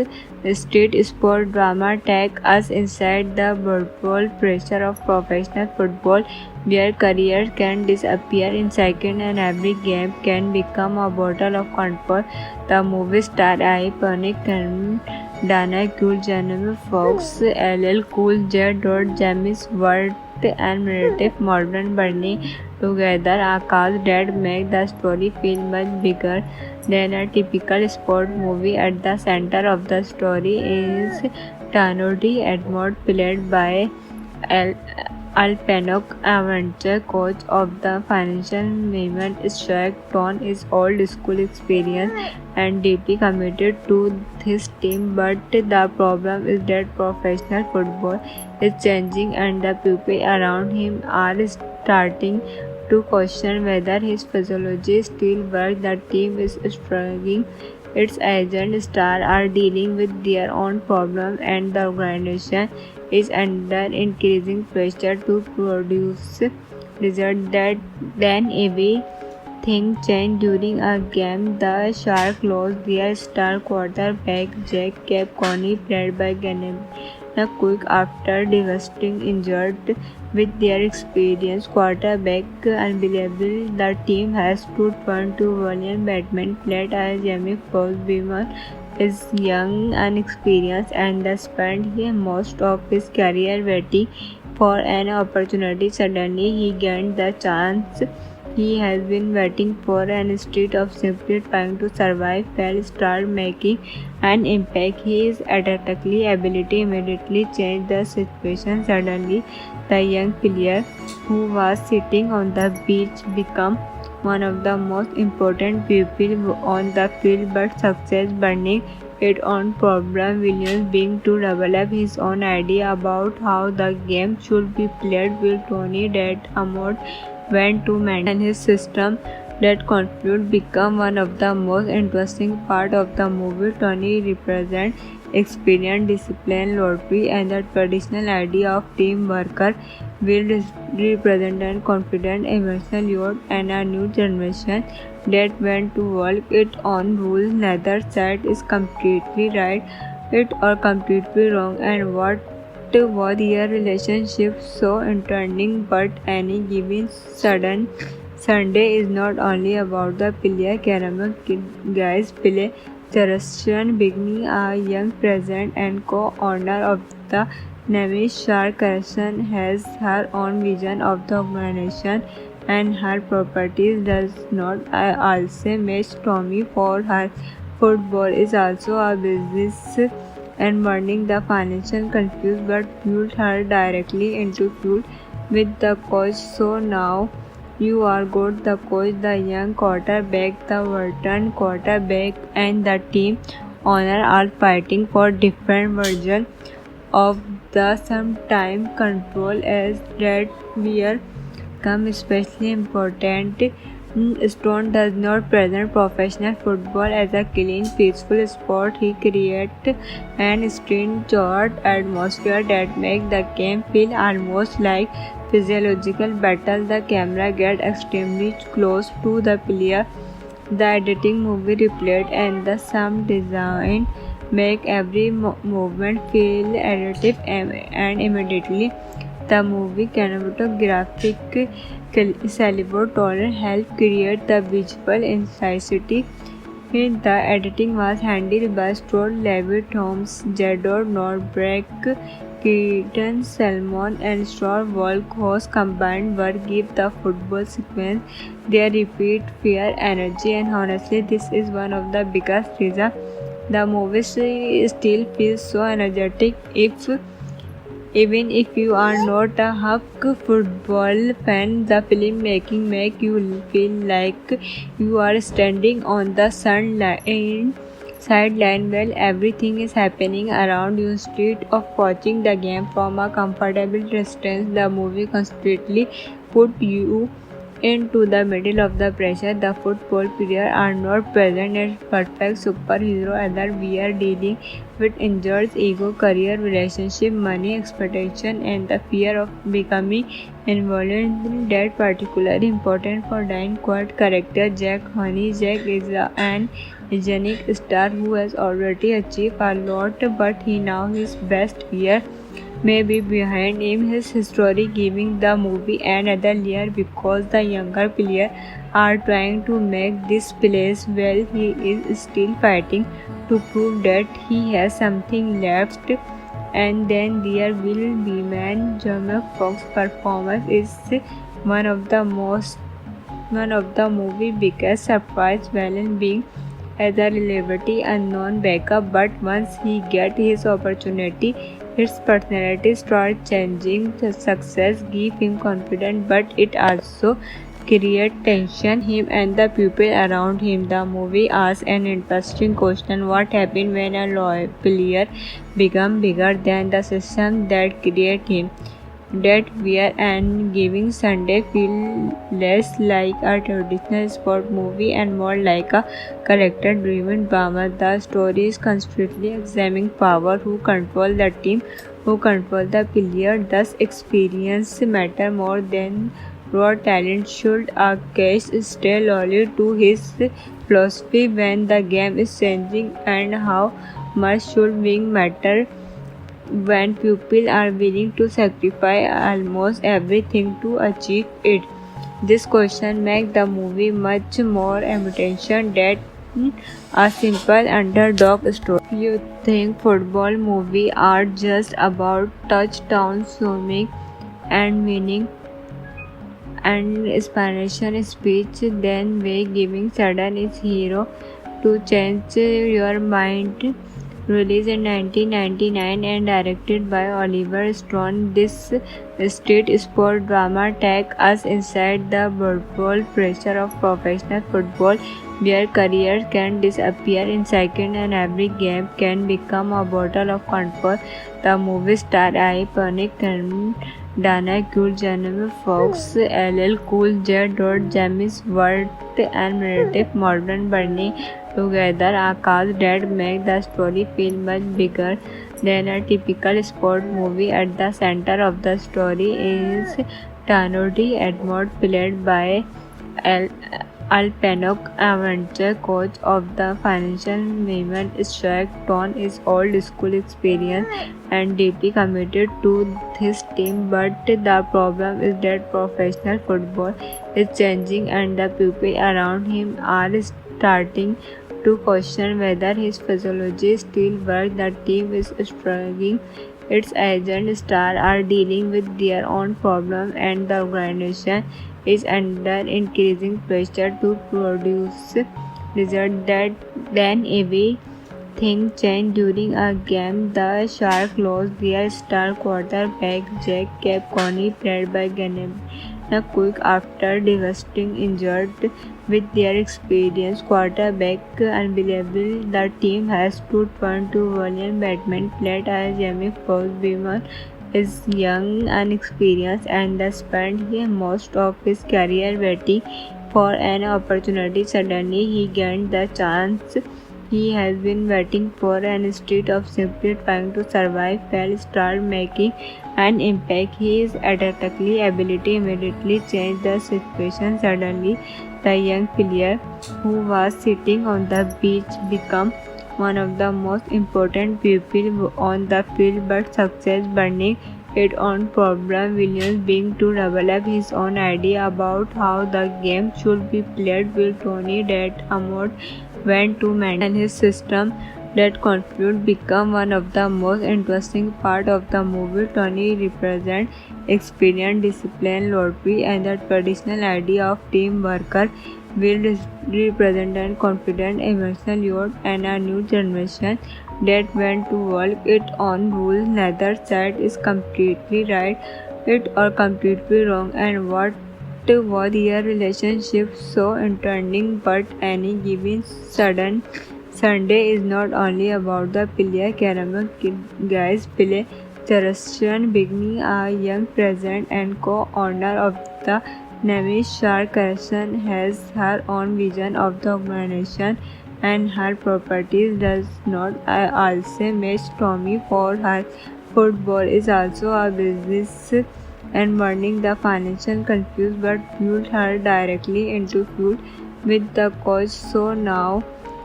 street sport drama takes us inside the brutal pressure of professional football, where careers can disappear in seconds and every game can become a battle of control. The movie star iconic Dana Cool, Jamie Foxx, LL Cool J. James Ward, and Meredith Morgan burning together a cast that make the story feel much bigger than a typical sport movie. At the center of the story is Tanodi Edmond, played by Al Alpenok, adventure coach of the financial women. Shaq Ton is old school experience and deeply committed to his team, but the problem is that professional football is changing and the people around him are starting to question whether his physiology still works. The team is struggling. Its agent stars are dealing with their own problems, and the organization is under increasing pressure to produce results. That then everything changed during a game. The Sharks lost their star quarterback Jack Coney, played by Gannett Quick, after devastating injured. With their experienced quarterback unbelievable, the team has to turn to William Batman, played by Jamie Foxx. Beamer is young, inexperienced, and spent most of his career waiting for an opportunity. Suddenly, he gained the chance he has been waiting for, and instead of simply trying to survive, Fell started making an impact. His athletic ability immediately changed the situation. Suddenly, the young player who was sitting on the bench became one of the most important people on the field. But success burning its own problem. Williams being to develop his own idea about how the game should be played. Will Tony that Amod went to maintain his system. That conflict became one of the most interesting part of the movie. Tony represents experience, discipline, loyalty, and the traditional idea of team worker. Will represent a confident, emotional youth and a new generation that went to work its own rules. Neither side is completely right it or completely wrong, and what was their relationship so entertaining. But any given sudden Sunday is not only about the player. Caramel guys play Charleston Bigney, a young president and co-owner of the Navishar Karshan has her own vision of the organization and her properties does not also match Tommy for her. Football is also a business and burning the financial confused but fueled her directly into feud with the coach. So now you are good. The coach, the young quarterback, the veteran quarterback, and the team owner are fighting for different versions of the sometime control as that where come especially important. Stone does not present professional football as a clean, peaceful sport. He creates an stringent atmosphere that makes the game feel almost like physiological battle. The camera gets extremely close to the player. The editing, movie replayed, and the sound design make every movement feel additive and immediately the movie cinematographic caliber tolerance helped create the visual intensity. The editing was handled by Stuart Levitt, Holmes, Jador Nordbeck, Keaton Salmon, and Star Volk, whose combined work give the football sequence their repeat fear, energy, and honestly, this is one of the biggest reasons the movie still feels so energetic. Even if you are not a Huck football fan, the filmmaking make you feel like you are standing on the sideline while everything is happening around you. Instead of watching the game from a comfortable distance, the movie constantly put you into the middle of the pressure. The football players are not present as perfect superhero either. We are dealing with injuries, ego, career, relationship, money, expectation, and the fear of becoming involved. That particularly important for Diane Quad character Jack Honey. Jack is an iconic star who has already achieved a lot, but he now his best year may be behind him. His history giving the movie another layer because the younger players are trying to make this place well. He is still fighting to prove that he has something left. And then there will be man Jamie Foxx's performance is one of the movie biggest surprise Valen being as a relatively unknown backup, but once he gets his opportunity, his personality starts changing. The success gives him confidence, but it also creates tension. Him and the people around him. The movie asks an interesting question: what happens when a loyal player becomes bigger than the system that created him? That where and giving Sunday feel less like a traditional sport movie and more like a character-driven drama. The story is constantly examining power, who control the team, who control the player. Thus, experience matter more than raw talent. Should a case stay loyal to his philosophy when the game is changing, and how much should wing matter when people are willing to sacrifice almost everything to achieve it? This question makes the movie much more emotional than a simple underdog story. You think football movies are just about touchdown swimming and winning and inspiration speech, then way giving sudden is hero to change your mind. Released in 1999 and directed by Oliver Stone, this street sport drama takes us inside the brutal pressure of professional football, where careers can disappear in seconds and every game can become a battle of control. The movie star iconic Dana Cool, Jennifer Fox, LL Cool J. James Ward, and Meredith Morgan burning together a cast that make the story feel much bigger than a typical sport movie. At the center of the story is Tanodi Edmond, played by Al Pacino, adventure coach of the financial women. Jack Ton is old school experience and deeply committed to his team, but the problem is that professional football is changing and the people around him are starting to question whether his physiology still works. The team is struggling its agent stars are dealing with their own problems, and the organization is under increasing pressure to produce results that then everything changed during a game. The Sharks lost their star quarterback Jack Capconi, played by Gennady Quick, after devastating injury. With their experienced quarterback unbelievable, the team has to turn to William Batman, played as Jamie Foxx. Beamer is young, unexperienced, and has spent most of his career waiting for an opportunity. Suddenly, he gained the chance he has been waiting for, and instead of simply trying to survive, Fell started making an impact. His athletic ability immediately changed the situation. Suddenly, the young player who was sitting on the beach became one of the most important people on the field, but success burning its own problem. Williams began to develop his own idea about how the game should be played, with Tony that Hammond went to maintain his system. That conflict became one of the most interesting parts of the movie. Tony represents experience, discipline, loyalty, and the traditional idea of teamwork. Will represent confident, emotional youth, and a new generation that went to work its own rules. Neither side is completely right it or completely wrong, and what was their relationship so interesting. But any given sudden Sunday is not only about the player caramel guys play. Charleston beginning a young president and co-owner of the Navy Shark. Carson has her own vision of the organization, and her properties does not also match Tommy for her. Football is also a business, and burning the financial confused but fueled her directly into feud with the coach. So now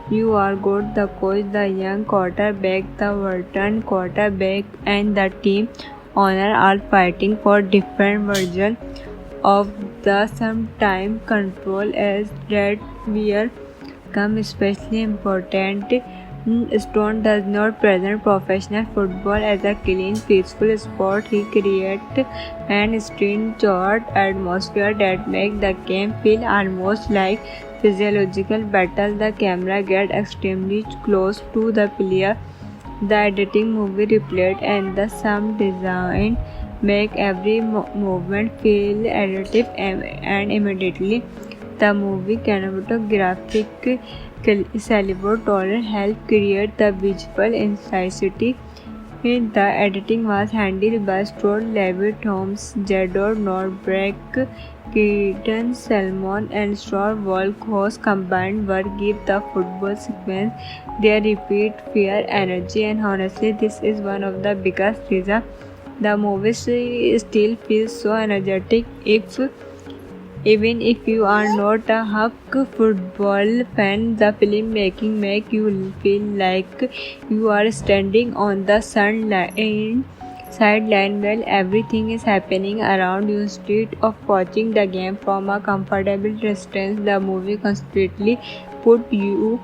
you are good. The coach, the young quarterback, the veteran quarterback, and the team owner are fighting for different versions of the sometime control as that wear come especially important. Stone does not present professional football as a clean, peaceful sport. He creates an strange atmosphere that makes the game feel almost like physiological battle. The camera gets extremely close to the player. The editing movie replayed and the sound design make every movement feel additive, and immediately the movie cinematographic Salvatore helped create the visual intensity. The editing was handled by Stuart Levitt, Holmes, Jador Nordbeck, Keaton Salmon, and Stuart Walk, whose combined work give the football sequence their repeat fear, energy, and honestly, this is one of the biggest reasons the movie still feels so energetic. Even if you are not a Huck football fan, the filmmaking makes you feel like you are standing on the sideline while everything is happening around you. Instead of watching the game from a comfortable distance, the movie constantly put you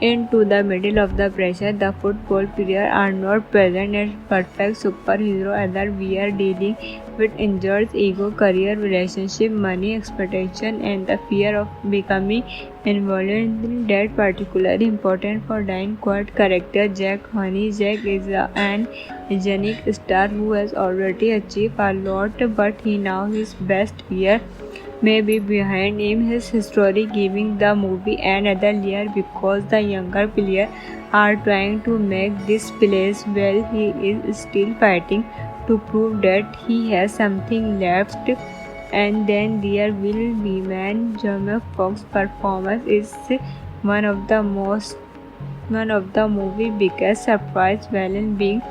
into the middle of the pressure. The football players are not present as perfect superhero, either. We are dealing with injuries, ego, career, relationship, money, expectation, and the fear of becoming involved. That particularly important for Diane Quad character Jack Honey. Jack is an unique star who has already achieved a lot, but he now his best year may be behind him. His history giving the movie another layer because the younger players are trying to make this place well. He is still fighting to prove that he has something left. And then there will be man Jamie Foxx's performance is one of the movie biggest surprise, Valen being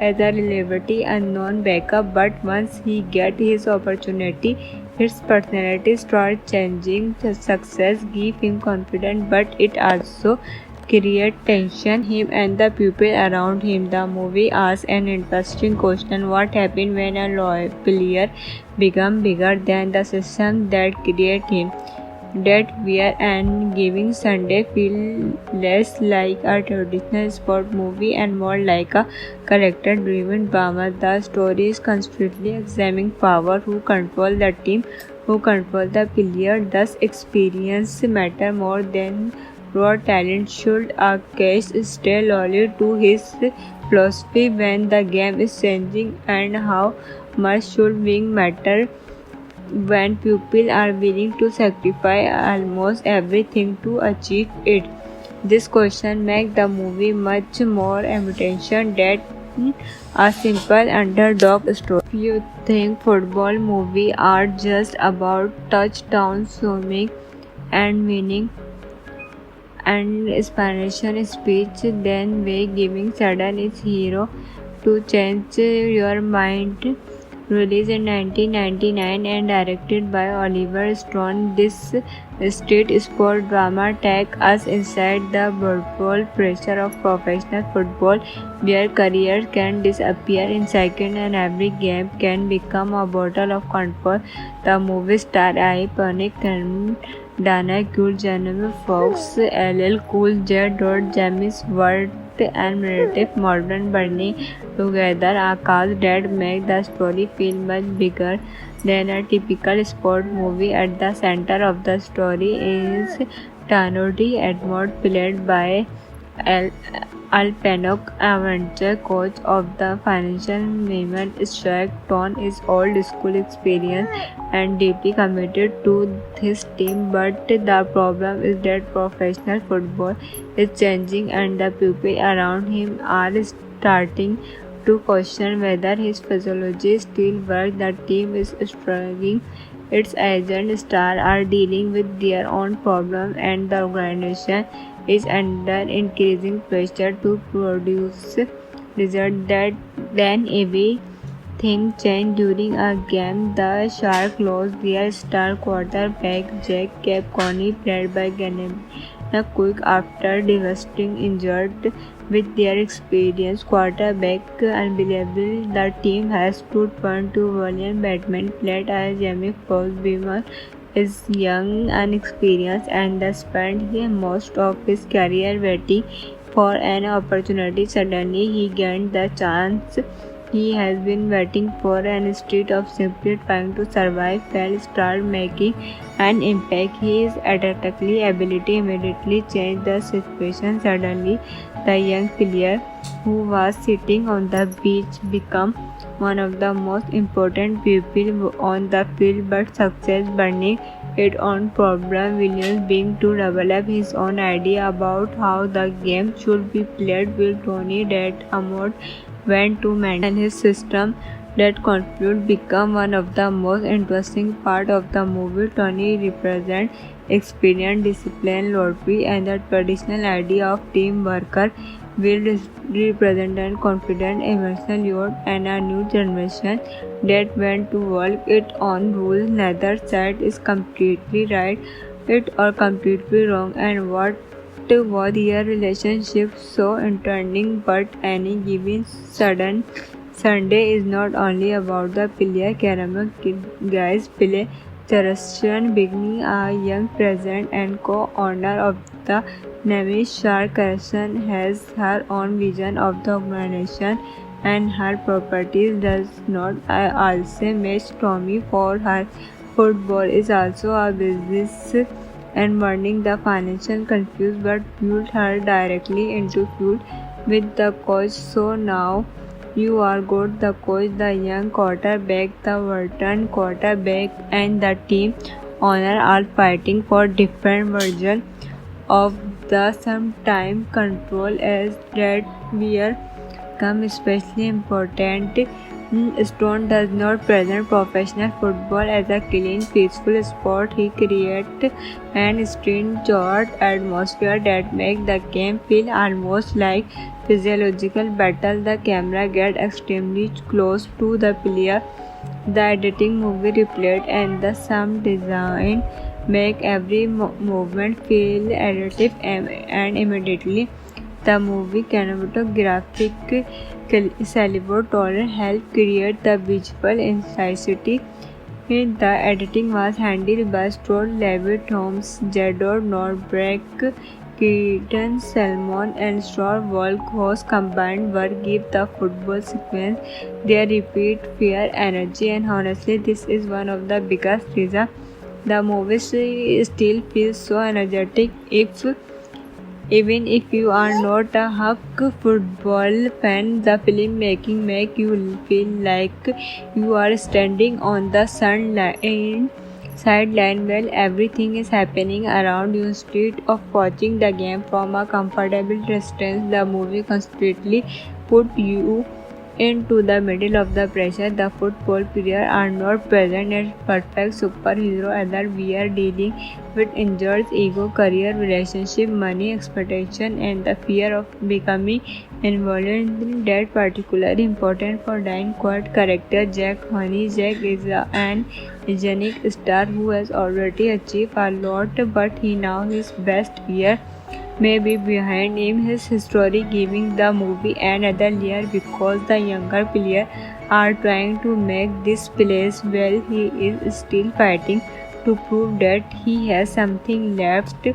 as a relatively unknown backup, but once he gets his opportunity, his personality starts changing. The success gives him confidence, but it also creates tension him and the people around him. The movie asks an interesting question: what happens when a loyal player becomes bigger than the system that created him? that wear and giving Sunday feel less like a traditional sport movie and more like a character-driven drama. The story is constantly examining power, who control the team, who control the player. Thus, experience matter more than raw talent. Should a case stay loyal to his philosophy when the game is changing, and how much should win matter when people are willing to sacrifice almost everything to achieve it? This question makes the movie much more emotional than a simple underdog story. If you think football movies are just about touchdowns, swimming, and winning and Spanish speech, then way giving sudden is hero to change your mind. Released in 1999 and directed by Oliver Stone, this street sport drama takes us inside the brutal pressure of professional football, where careers can disappear in seconds and every game can become a battle of control. The movie star iconic Dana Cool, Jennifer Fox, LL Cool J. James Ward, and Meredith Morgan burning together a cast that make the story feel much bigger than a typical sport movie. At the center of the story is Tanodi Edmond, played by Al Pacino, adventure coach of the financial women. Shark Ton is old school experience and deeply committed to his team, but the problem is that professional football is changing and the people around him are starting to question whether his physiology still works. The team is struggling. Its agent stars are dealing with their own problems, and the organization is under increasing pressure to produce results. That then everything changed during a game. The Sharks lost their star quarterback Jack Capconi, played by Gennady Quick, after devastating injured. With their experienced quarterback unbelievable, the team has to turn to William Batman, played by Jamie Foxx. Beamer is young, unexperienced, and spent most of his career waiting for an opportunity. Suddenly, he gained the chance he has been waiting for, and instead of simply trying to survive, Fell started making an impact. His athletic ability immediately changed the situation. Suddenly, the young player who was sitting on the bench became one of the most important people on the field, but success burning its own problem. Williams began to develop his own idea about how the game should be played, with Tony that Hammond went to maintain his system. That conflict became one of the most interesting parts of the movie. Tony represents experience, discipline, loyalty, and the traditional idea of team worker. Will represent a confident, emotional youth and a new generation that went to work its own rules. Neither side is completely right it or completely wrong, and what was their relationship so entertaining. But any given Sunday is not only about the player. Caramel guys play Charleston, beginning a young president and co-owner of the Navy. Shark Carson has her own vision of the organization, and her properties does not also match Tommy for her. Football is also a business, and burning the financial confused but fueled her directly into feud with the coach. So now you are good. The coach, the young quarterback, the veteran quarterback, and the team owner are fighting for different versions of the sometime control as that were come especially important. Stone does not present professional football as a clean, peaceful sport. He creates an strange atmosphere that makes the game feel almost like physiological battle. The camera gets extremely close to the player. The editing, movie replayed, and the sound design make every movement feel additive, and immediately the movie cinematographic Salvador Torres helped create the visual intensity The editing was handled by Stuart Levitt, Holmes, Jadot Norberg, Keaton Salmon, and Star Walk, whose combined work give the football sequence their repeat fear, energy, and honestly, this is one of the biggest reasons the movie still feels so energetic. Even if you are not a Huck football fan, the filmmaking make you feel like you are standing on the sideline while everything is happening around you. Instead of watching the game from a comfortable distance, the movie constantly put you into the middle of the pressure. The football players are not present as perfect superhero either. We are dealing with injuries, ego, career, relationship, money, expectation, and the fear of becoming involved. That particularly important for Diane Quad character Jack Honey. Jack is an iconic star who has already achieved a lot, but he now his best year may be behind him. His history giving the movie another layer because the younger players are trying to make this place well. He is still fighting to prove that he has something left.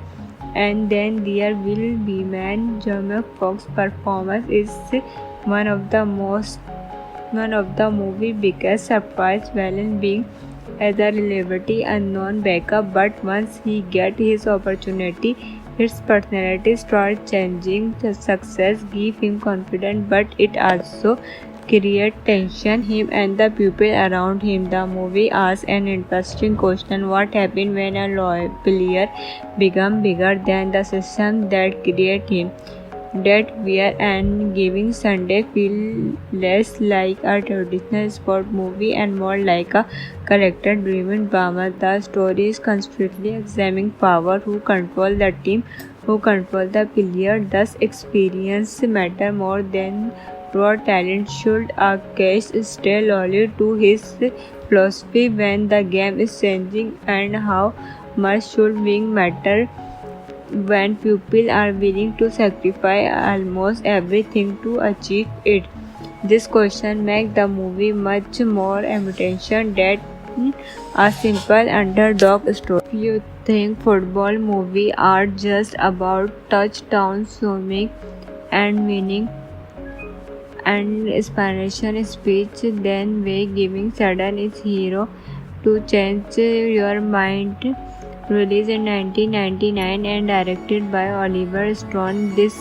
And then there will be man Jamie Foxx's performance is one of the most one of the movie's biggest surprise, Valen being as a relatively unknown backup, but once he gets his opportunity, his personality starts changing. The success gives him confidence, but it also creates tension. Him and the people around him. The movie asks an interesting question: what happens when a loyal player becomes bigger than the system that created him? That wear and giving Sunday feel less like a traditional sport movie and more like a character-driven drama. The story is constantly examining power, who control the team, who control the player. Thus, experience matter more than raw talent. Should a case stay loyal to his philosophy when the game is changing, and how much should wing matter when people are willing to sacrifice almost everything to achieve it? This question makes the movie much more emotional than a simple underdog story. If you think football movies are just about touchdown swimming and winning and inspiration speech, then way giving sudden is hero to change your mind. Released in 1999 and directed by Oliver Stone, this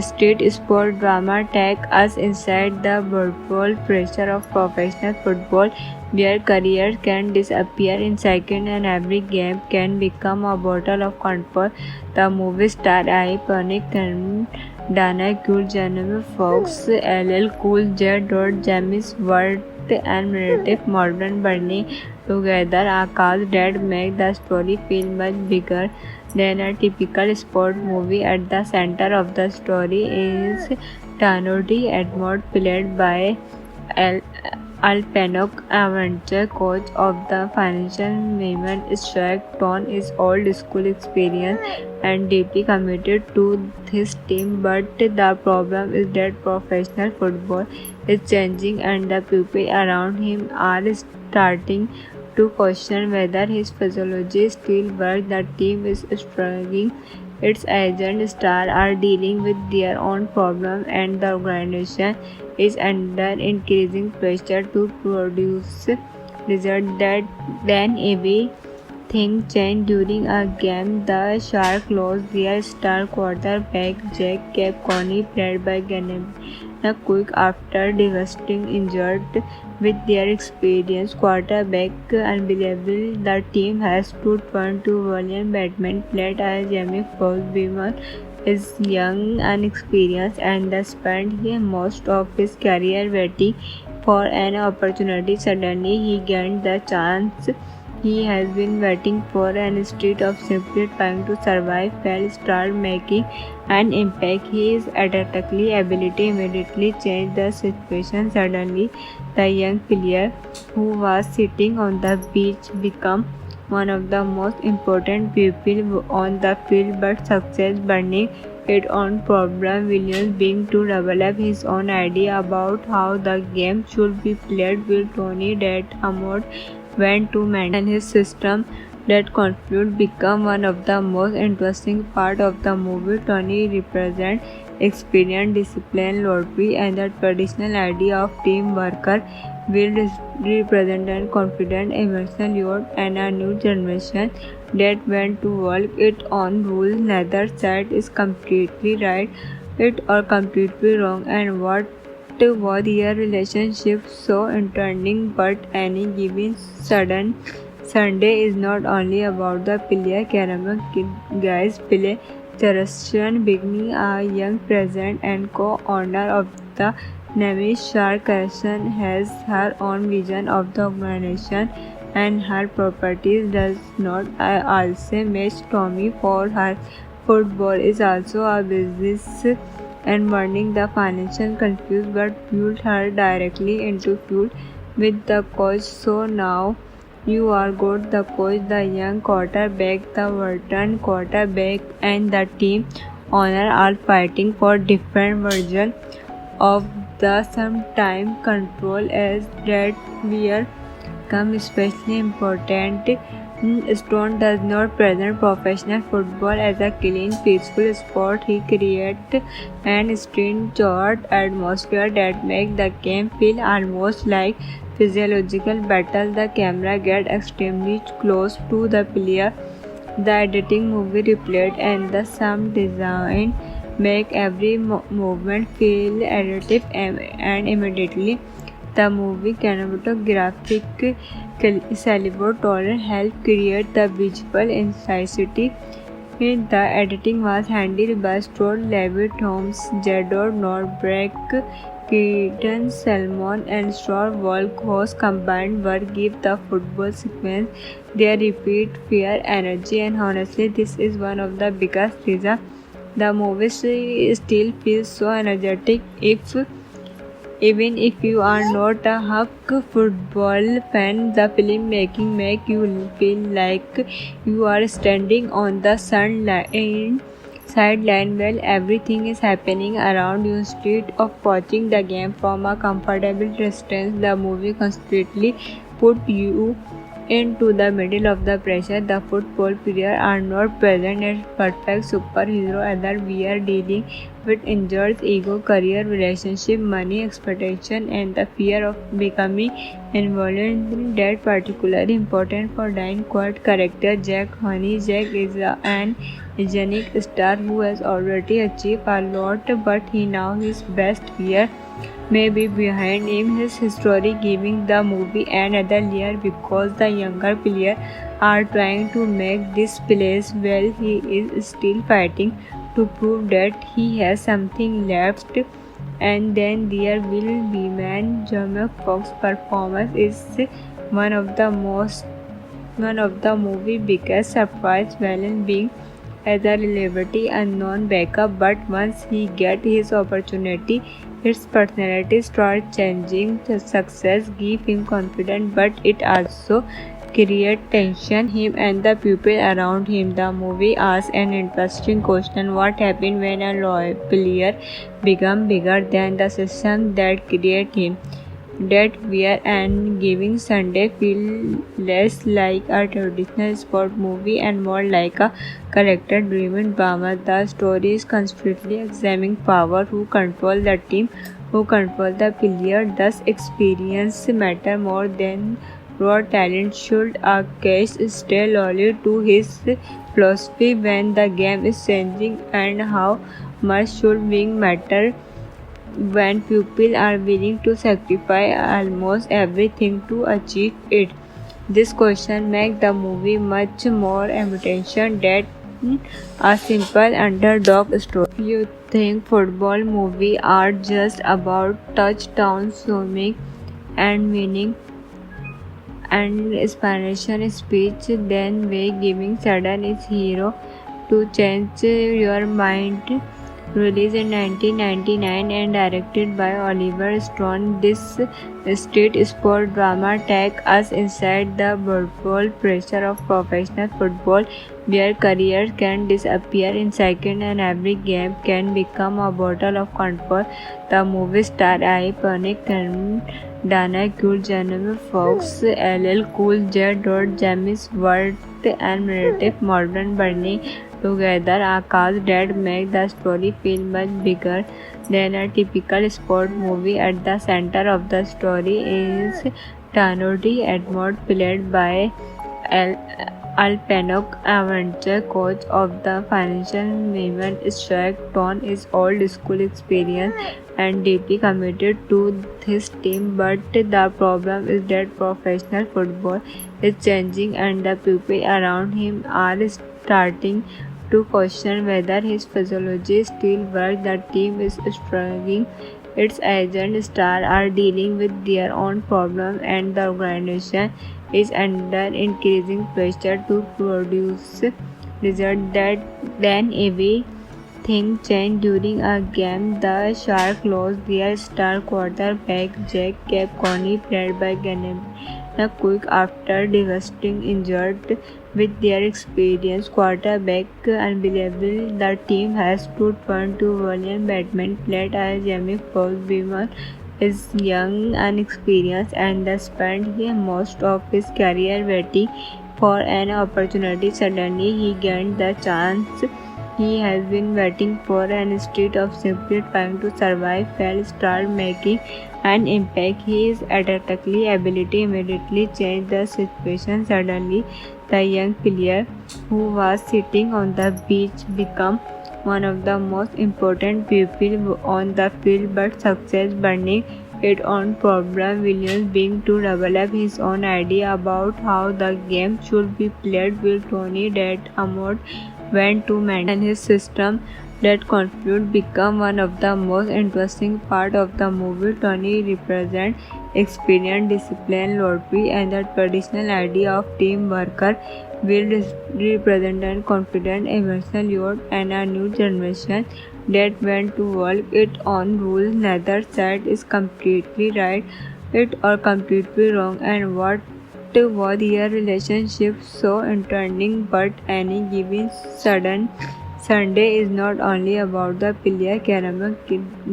street sport drama takes us inside the brutal pressure of professional football, where careers can disappear in seconds and every game can become a battle of control. The movie stars iconic and Dana Cool, Jennifer Fox, LL Cool J. James Ward, and Meredith Morgan burning together a cast that make the story feel much bigger than a typical sport movie. At the center of the story is Tanodi Edmond, played by Al Pacino, adventure coach of the financial women. Shark Ton is old school experience and deeply committed to his team, but the problem is that professional football is changing and the people around him are starting to question whether his physiology still works. The team is struggling. Its agent stars are dealing with their own problems, and the organization is under increasing pressure to produce results. That then everything changed during a game. The Sharks lost their star quarterback Jack Coney, played by Gennady Quick, after devastating injury. With their experienced quarterback unbelievable, the team has to turn to William Batman, played by Jamie Foxx. Beamer is young, unexperienced, and spent most of his career waiting for an opportunity. Suddenly, he gained the chance he has been waiting for, and instead of simply trying to survive, Fell started making an impact. His athletic ability immediately changed the situation. Suddenly, the young player who was sitting on the beach became one of the most important people on the field, but success burning its own problem. Williams being to develop his own idea about how the game should be played with Tony that Hammond went to Manchester and his system that conflict become one of the most interesting part of the movie. Tony represents experience, discipline, loyalty, and the traditional idea of team worker. Will represent confident, emotional youth, and a new generation that went to work its own rules. Neither side is completely right, it or completely wrong, and what was their relationship so entertaining. But any given sudden Sunday is not only about the player caramel guys play. Charashan Bigni, a young president and co-owner of the name Shark Carson, has her own vision of the organization, and her properties does not also match Tommy for her. Football is also a business, and warning the financial confused but fueled her directly into feud with the coach. So now you are good. The coach, the young quarterback, the veteran quarterback, and the team owner are fighting for different versions of the sometime control as that where come especially important. Stone does not present professional football as a clean, peaceful sport. He creates an stringent atmosphere that makes the game feel almost like physiological battle. The camera gets extremely close to the player. The editing, movie replayed, and the sound design make every movement feel additive and immediately. The movie cinematographic Salvatore helped create the visual intensity. The editing was handled by Stuart Levitt Holmes, Jador Norberg, Keaton Salmon, and Stuart Volkos combined work give the football sequence their repeat fear, energy, and honestly, this is one of the biggest reasons the movie still feels so energetic. Even if you are not a Huck football fan, the filmmaking makes you feel like you are standing on the sideline while everything is happening around you. Instead of watching the game from a comfortable distance, the movie constantly puts you into the middle of the pressure. The football players are not present as perfect superheroes, either. We are dealing with injuries, ego, career, relationship, money, expectation, and the fear of becoming involved. That particularly important for Diane Quad character Jack Honey. Jack is an unique star who has already achieved a lot, but he now his best year may be behind him. His history giving the movie another layer because the younger players are trying to make this place well. He is still fighting to prove that he has something left. And then there will be man Jamie Foxx's performance is one of the movie biggest surprise, Valen being as a relatively unknown backup, but once he gets his opportunity, his personality starts changing. The success gives him confidence, but it also creates tension him and the people around him. The movie asks an interesting question: what happens when a loyal player becomes bigger than the system that created him? That wear and giving Sunday feel less like a traditional sport movie and more like a character-driven drama. The story is constantly examining power, who control the team, who control the player. Thus, experience matter more than raw talent. Should a case stay loyal to his philosophy when the game is changing, and how much should being matter when people are willing to sacrifice almost everything to achieve it? This question makes the movie much more emotional than a simple underdog story. You think football movies are just about touchdowns, swimming, and winning and inspiration speech, then way giving sudden is hero to change your mind. Released in 1999 and directed by Oliver Stone, this street sport drama takes us inside the brutal pressure of professional football, where careers can disappear in seconds and every game can become a bottle of comfort. The movie star iconic and Dana Cool, Jennifer Fox, LL Cool J. James Ward, and Meredith Morgan burning together a cast that make the story feel much bigger than a typical sport movie. At the center of the story is Tanodi Edmond, played by Al Alpenock, adventure coach of the financial women Shark Ton is old school experience and deeply committed to his team, but the problem is that professional football is changing and the people around him are starting to question whether his physiology still works. The team is struggling. Its agent stars are dealing with their own problems and the organization is under increasing pressure to produce results that then everything changed during a game. The Sharks lost their star quarterback Jack Capconi, played by Gennady Quick, after devastating injured. With their experienced quarterback unbelievable, the team has to turn to William Batman, played by Jamie Foxx. Beamer is young, unexperienced, and spent most of his career waiting for an opportunity. Suddenly, he gained the chance he has been waiting for, and instead of simply trying to survive, fell start making an impact. His athletic ability immediately changed the situation. Suddenly, the young player who was sitting on the bench became one of the most important people on the field, but success burning its own problem. Williams began to develop his own idea about how the game should be played with Tony that Amod went to maintain his system. That conflict became one of the most interesting parts of the movie. Tony represents experience, discipline, loyalty, and the traditional idea of team worker. Will represent confident, emotional youth and a new generation that went to work its own rules. Neither side is completely right it or completely wrong, and what was their relationship so entertaining. But any given sudden Sunday is not only about the player Caramel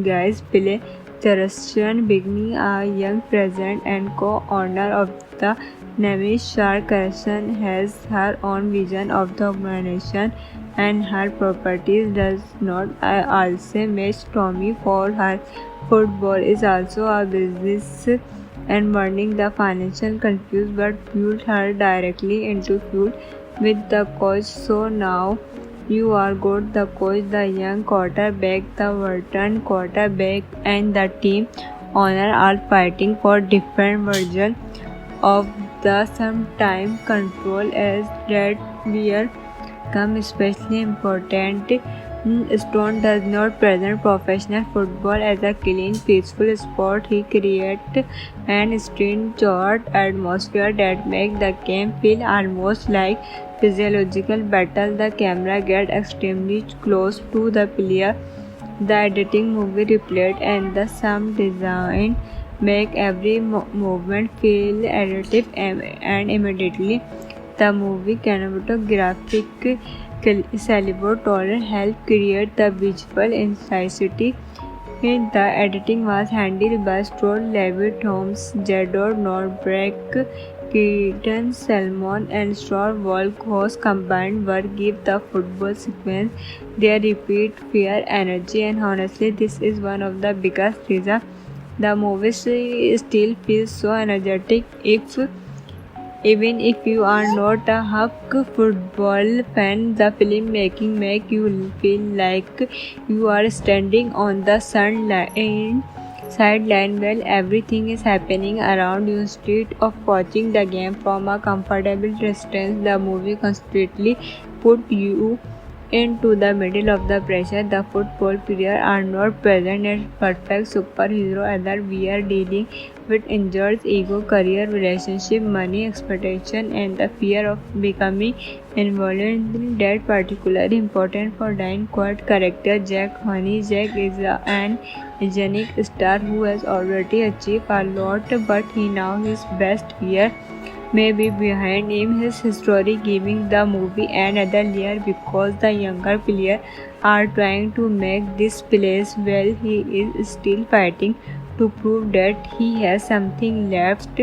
guys play. Charashan, beginning a young president and co-owner of the Navy Shark Carson, has her own vision of the organization and her properties does not also match Tommy for her. Football is also a business and burning the financial confused but fueled her directly into feud with the coach. So now you are good. The coach, the young quarterback, the veteran quarterback, and the team owner are fighting for different versions of the sometime control as that we come especially important. Stone does not present professional football as a clean, peaceful sport. He creates an strange atmosphere that makes the game feel almost like physiological battle. The camera gets extremely close to the player. The editing, movie replayed, and the sound design make every movement feel additive and immediately the movie cinematographic Salvador Torres helped create the visual intensity. The editing was handled by Stuart Levitt Holmes, Jador Norbeck, Keaton Salmon, and Stuart Volk, whose combined work give the football sequence their repeat fear, energy, and honestly, this is one of the biggest reasons the movie still feels so energetic. Even if you are not a Huck football fan, the filmmaking make you feel like you are standing on the sideline while everything is happening around you. Instead of watching the game from a comfortable distance, the movie constantly put you into the middle of the pressure. The football players are not present as perfect superhero either. We are dealing with injuries, ego, career, relationship, money, expectation, and the fear of becoming involved. That particularly important for Diane Quad character Jack Honey. Jack is an iconic star who has already achieved a lot, but he now his best year may be behind him. His history giving the movie another layer because the younger players are trying to make this place well. He is still fighting to prove that he has something left.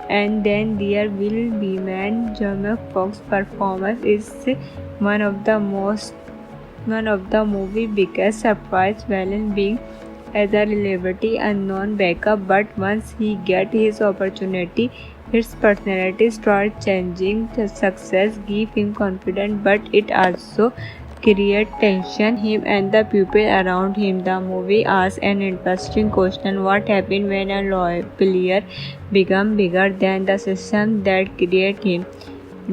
And then there will be man Jamie Foxx's performance is one of the most one of the movie's biggest surprise villain being as a relatively unknown backup, but once he gets his opportunity, his personality starts changing. The success gives him confidence, but it also creates tension him and the people around him. The movie asks an interesting question: what happens when a loyal player becomes bigger than the system that created him?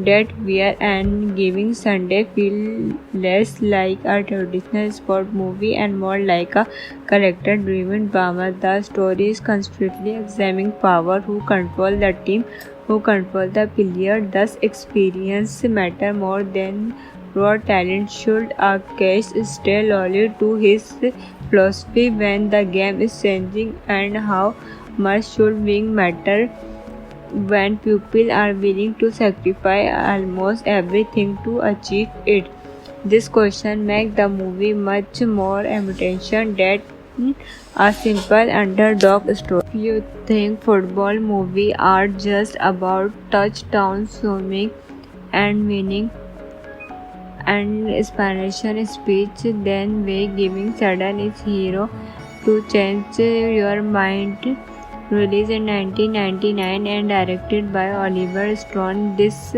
That wear and giving Sunday feel less like a traditional sport movie and more like a character-driven drama. The story is constantly examining power, who control the team, who control the player. Thus, experience matter more than raw talent. Should a case stay loyal to his philosophy when the game is changing, and how much should wing matter when people are willing to sacrifice almost everything to achieve it? This question makes the movie much more emotional than a simple underdog story. If you think football movies are just about touchdown swimming and winning and Spanish speech, then way giving sudden is hero to change your mind. Released in 1999 and directed by Oliver Stone, this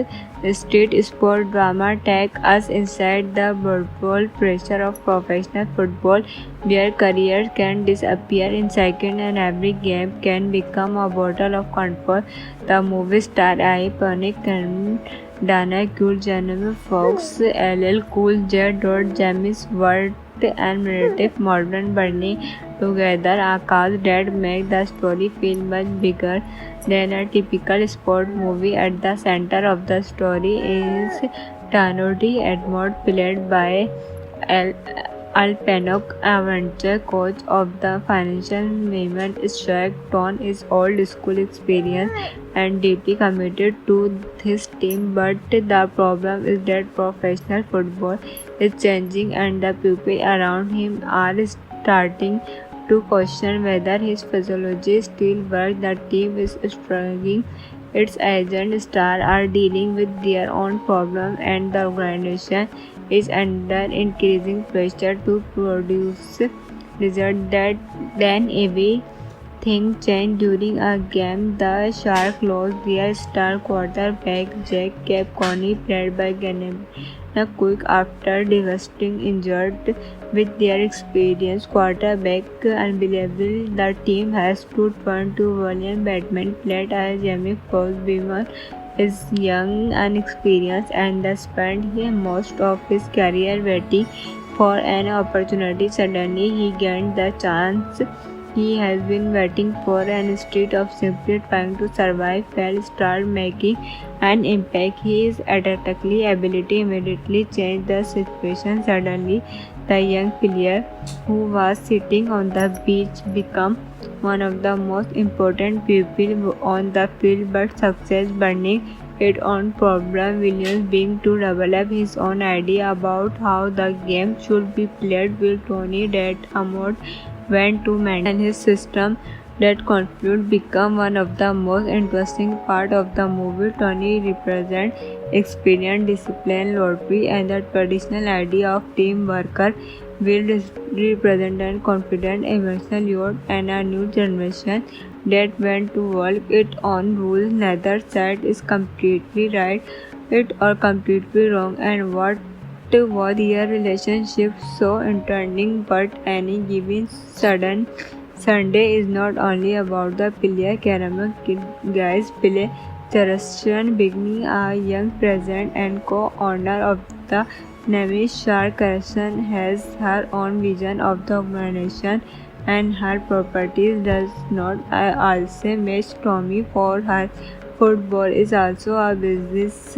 street sport drama takes us inside the brutal pressure of professional football, where careers can disappear in seconds and every game can become a battle of control. The movie stars iconic and Dana Cool, Jamie Foxx, LL Cool J. Jamie Stewart, and Meredith Morgan burning together a cast that makes the story feel much bigger than a typical sport movie. At the center of the story is Tanodi Edmond, played by Al Pacino, adventure coach of the financial women. Shark Ton is old school experience and deeply committed to his team, but the problem is that professional football is changing and the people around him are starting to question whether his physiology still works. The team is struggling. Its agent stars are dealing with their own problems, and the organization is under increasing pressure to produce results. That then everything changed during a game. The Sharks lost their star quarterback Jack Capconi, played by Gennady Quick, after devastating injured. With their experienced quarterback unbelievable, the team has to turn to William Batman, played by Jamie Foxx. Beamer is young, unexperienced, and spent most of his career waiting for an opportunity. Suddenly, he gained the chance he has been waiting for, and instead of simply trying to survive, Fell started making an impact. His athletic ability immediately changed the situation. Suddenly, the young player who was sitting on the beach became one of the most important people on the field, but success burning its own problem. Williams began to develop his own idea about how the game should be played, with Tony that Hammond went to maintain his system. That conflict became one of the most interesting parts of the movie. Tony represents experience, discipline, loyalty, and the traditional idea of teamwork. Will represent a confident, emotional youth and a new generation that went to work its own rules. Neither side is completely right or completely wrong, and what was their relationship so entertaining. But any given Sunday is not only about the player. Caramel guys play Charleston beginning a young president and co-owner of the name Shark. Carson has her own vision of the organization, and her properties does not also match Tommy for her. Football is also a business,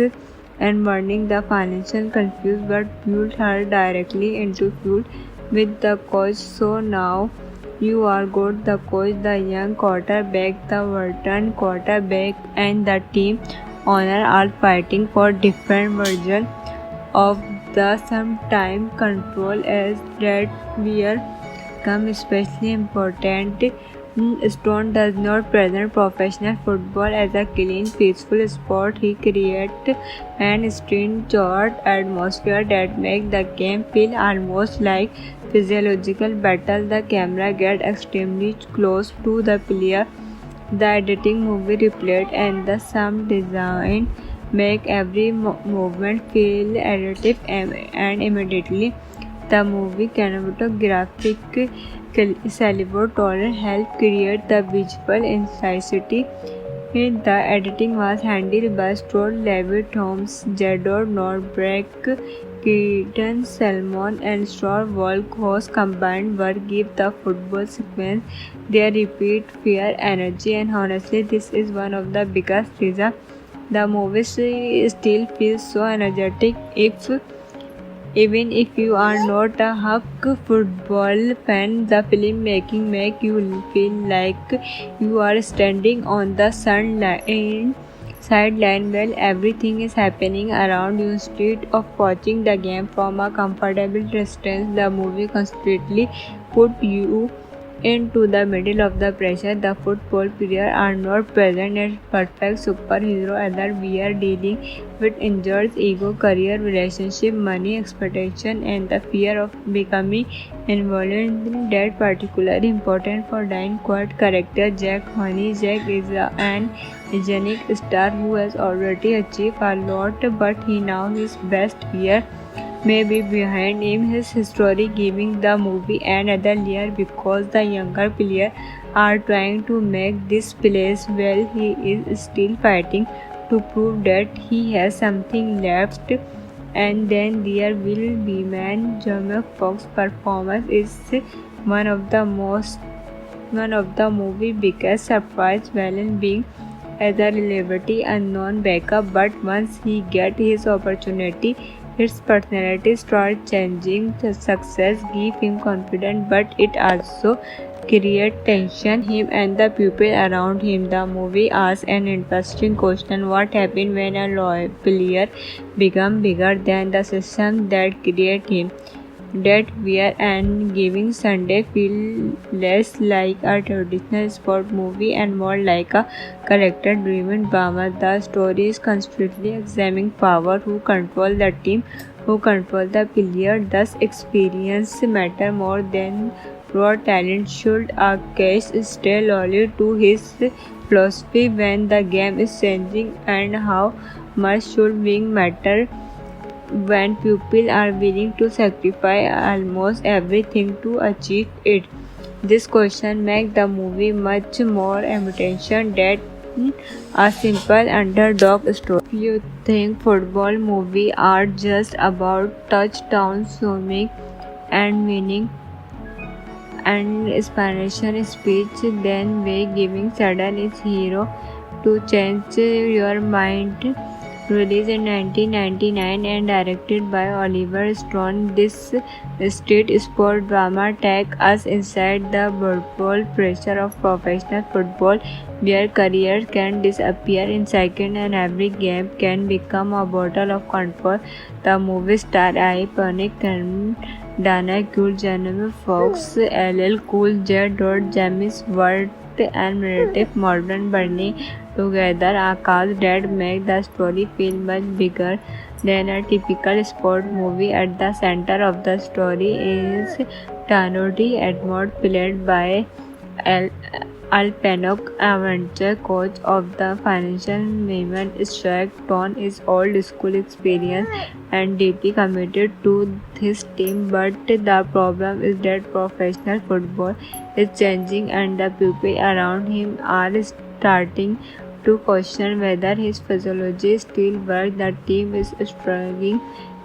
and burning the financial confused but fueled her directly into feud with the coach. So now you are good, the coach, the young quarterback, the veteran quarterback, and the team honor are fighting for different versions of the sometime control as that where come especially important. Stone does not present professional football as a clean, peaceful sport. He creates an strange atmosphere that makes the game feel almost like physiological battle. The camera gets extremely close to the player. The editing movie replayed and the sound design make every movement feel additive and immediately the movie cinematographic Salvatore helped create the visual intensity. The editing was handled by Stuart Levitt, Holmes, Jador Norbeck, Keaton Salmon, and Star Volkos combined work give the football sequence their repeat fear, energy, and honestly, this is one of the biggest reasons the movie still feels so energetic. Even if you are not a Huck football fan, the filmmaking make you feel like you are standing on the sideline while everything is happening around you. Instead of watching the game from a comfortable distance, the movie constantly put you into the middle of the pressure. The football players are not present as perfect superhero either. We are dealing with injuries, ego, career, relationship, money, expectation, and the fear of becoming involved. That particularly important for Diane Quad character Jack Honey. Jack is an iconic star who has already achieved a lot, but he now his best year may be behind him. His history giving the movie another layer because the younger players are trying to make this place well. He is still fighting to prove that he has something left. And then there will be man Jamie Foxx's performance is one of the most one of the movie biggest surprise Valen being as a relatively unknown backup, but once he gets his opportunity, his personality starts changing. The success gives him confidence, but it also creates tension. Him and the people around him. The movie asks an interesting question: what happens when a loyal player becomes bigger than the system that created him? That wear and giving Sunday feel less like a traditional sport movie and more like a character-driven drama. The story is constantly examining power, who control the team, who control the player. Thus, experience matter more than raw talent. Should a case stay loyal to his philosophy when the game is changing, and how much should being matter when people are willing to sacrifice almost everything to achieve it? This question makes the movie much more emotional than a simple underdog story. If you think football movies are just about touchdowns, swimming, and winning and inspiration speech, then way giving sudden is hero to change your mind. Released in 1999 and directed by Oliver Stone, this street sport drama takes us inside the brutal pressure of professional football, where careers can disappear in seconds and every game can become a battle of control. The movie star iconic and Dana Cool, Jamie Foxx, LL Cool J. James Ward, and narrative modern burning together a cast that make the story feel much bigger than a typical sport movie. At the center of the story is Tanodi Edmond, played by Al Pacino, adventure coach of the financial women. Shark Ton is old school experience and deeply committed to his team, but the problem is that professional football is changing and the people around him are starting to question whether his physiology still works. The team is struggling.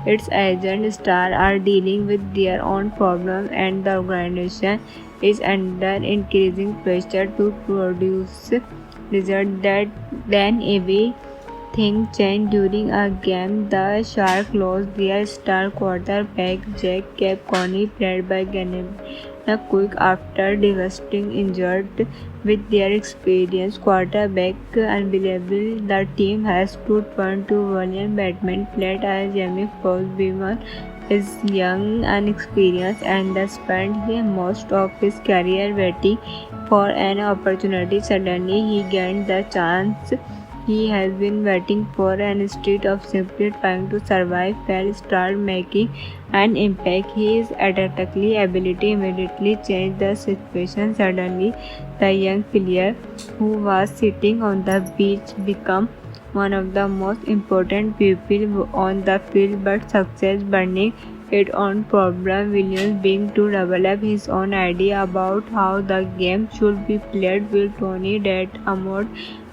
Its agent stars are dealing with their own problems, and the organization is under increasing pressure to produce results. That then everything changed during a game. The Sharks lost their star quarterback Jack Coney, played by a quick after devastating injured. With their experienced quarterback unbelievable, the team has to turn to William Batman, played as Jamie Foxx. Beeman is young, unexperienced, and has spent most of his career waiting for an opportunity. Suddenly, he gained the chance he has been waiting for, and instead of simply trying to survive, Fell started making an impact. His athletic ability immediately changed the situation. Suddenly, the young player who was sitting on the bench became one of the most important people on the field, but success burning its own problem. Williams began to develop his own idea about how the game should be played with Tony that Amod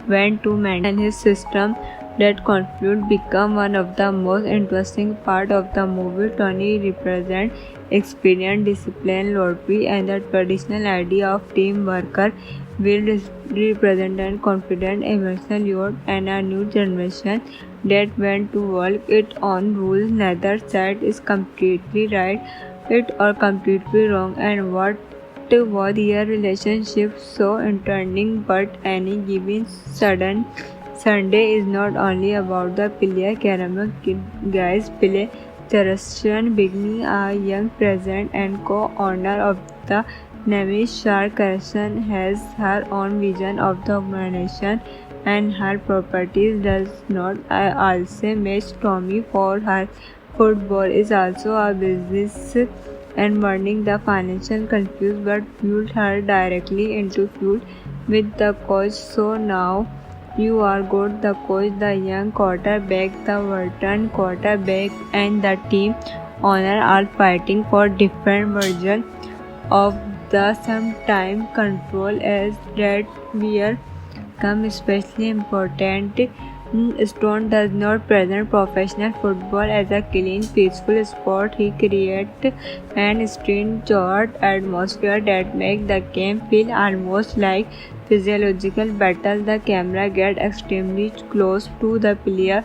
went to maintain his system. That conflict became one of the most interesting parts of the movie. Tony represents experience, discipline, loyalty, and the traditional idea of teamwork. Will represent confident, emotional youth and a new generation that went to work its own rules. Neither side is completely right it or completely wrong, and what was their relationship so entertaining. But any given sudden Sunday is not only about the player Caramel guys play. Terestian beginning a young president and co-owner of the Navy Shark Carson has her own vision of the organization, and her properties does not also match Tommy for her. Football is also a business, and burning the financial confused but fueled her directly into feud with the coach. So now you are good. The coach, the young quarterback, the veteran quarterback, and the team owner are fighting for different versions of the sometime control as that we come especially important. Stone does not present professional football as a clean, peaceful sport. He creates an strange atmosphere that makes the game feel almost like physiological battle. The camera gets extremely close to the player.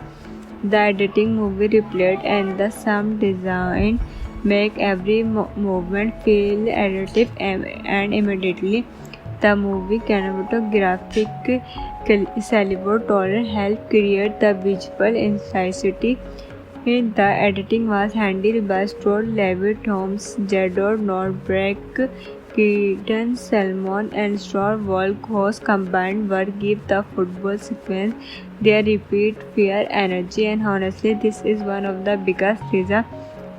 The editing, movie replayed, and the sound design make every movement feel additive, and immediately the movie cinematographic Salvador Torres helped create the visual intensity. The editing was handled by Stuart Levitt, Holmes, Jador Norberg, Keaton Salmon, and Star Walk, whose combined work give the football sequence their repeat fear, energy, and honestly, this is one of the biggest reasons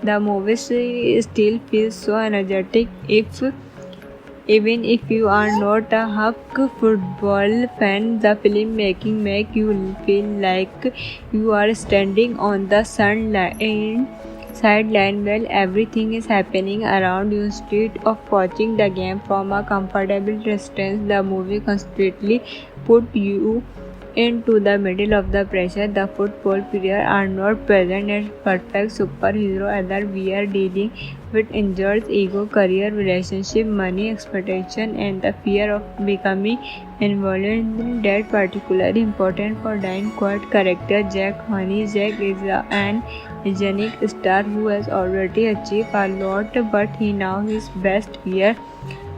the movie still feels so energetic. Even if you are not a Huck football fan, the filmmaking make you feel like you are standing on the sideline while everything is happening around you. Instead of watching the game from a comfortable distance, the movie constantly put you into the middle of the pressure. The football players are not present as perfect superhero, either. We are dealing with injured ego, career, relationship, money, expectation, and the fear of becoming involved. That particularly important for Dine Quad character Jack Honey. Jack is an unique star who has already achieved a lot, but he now his best year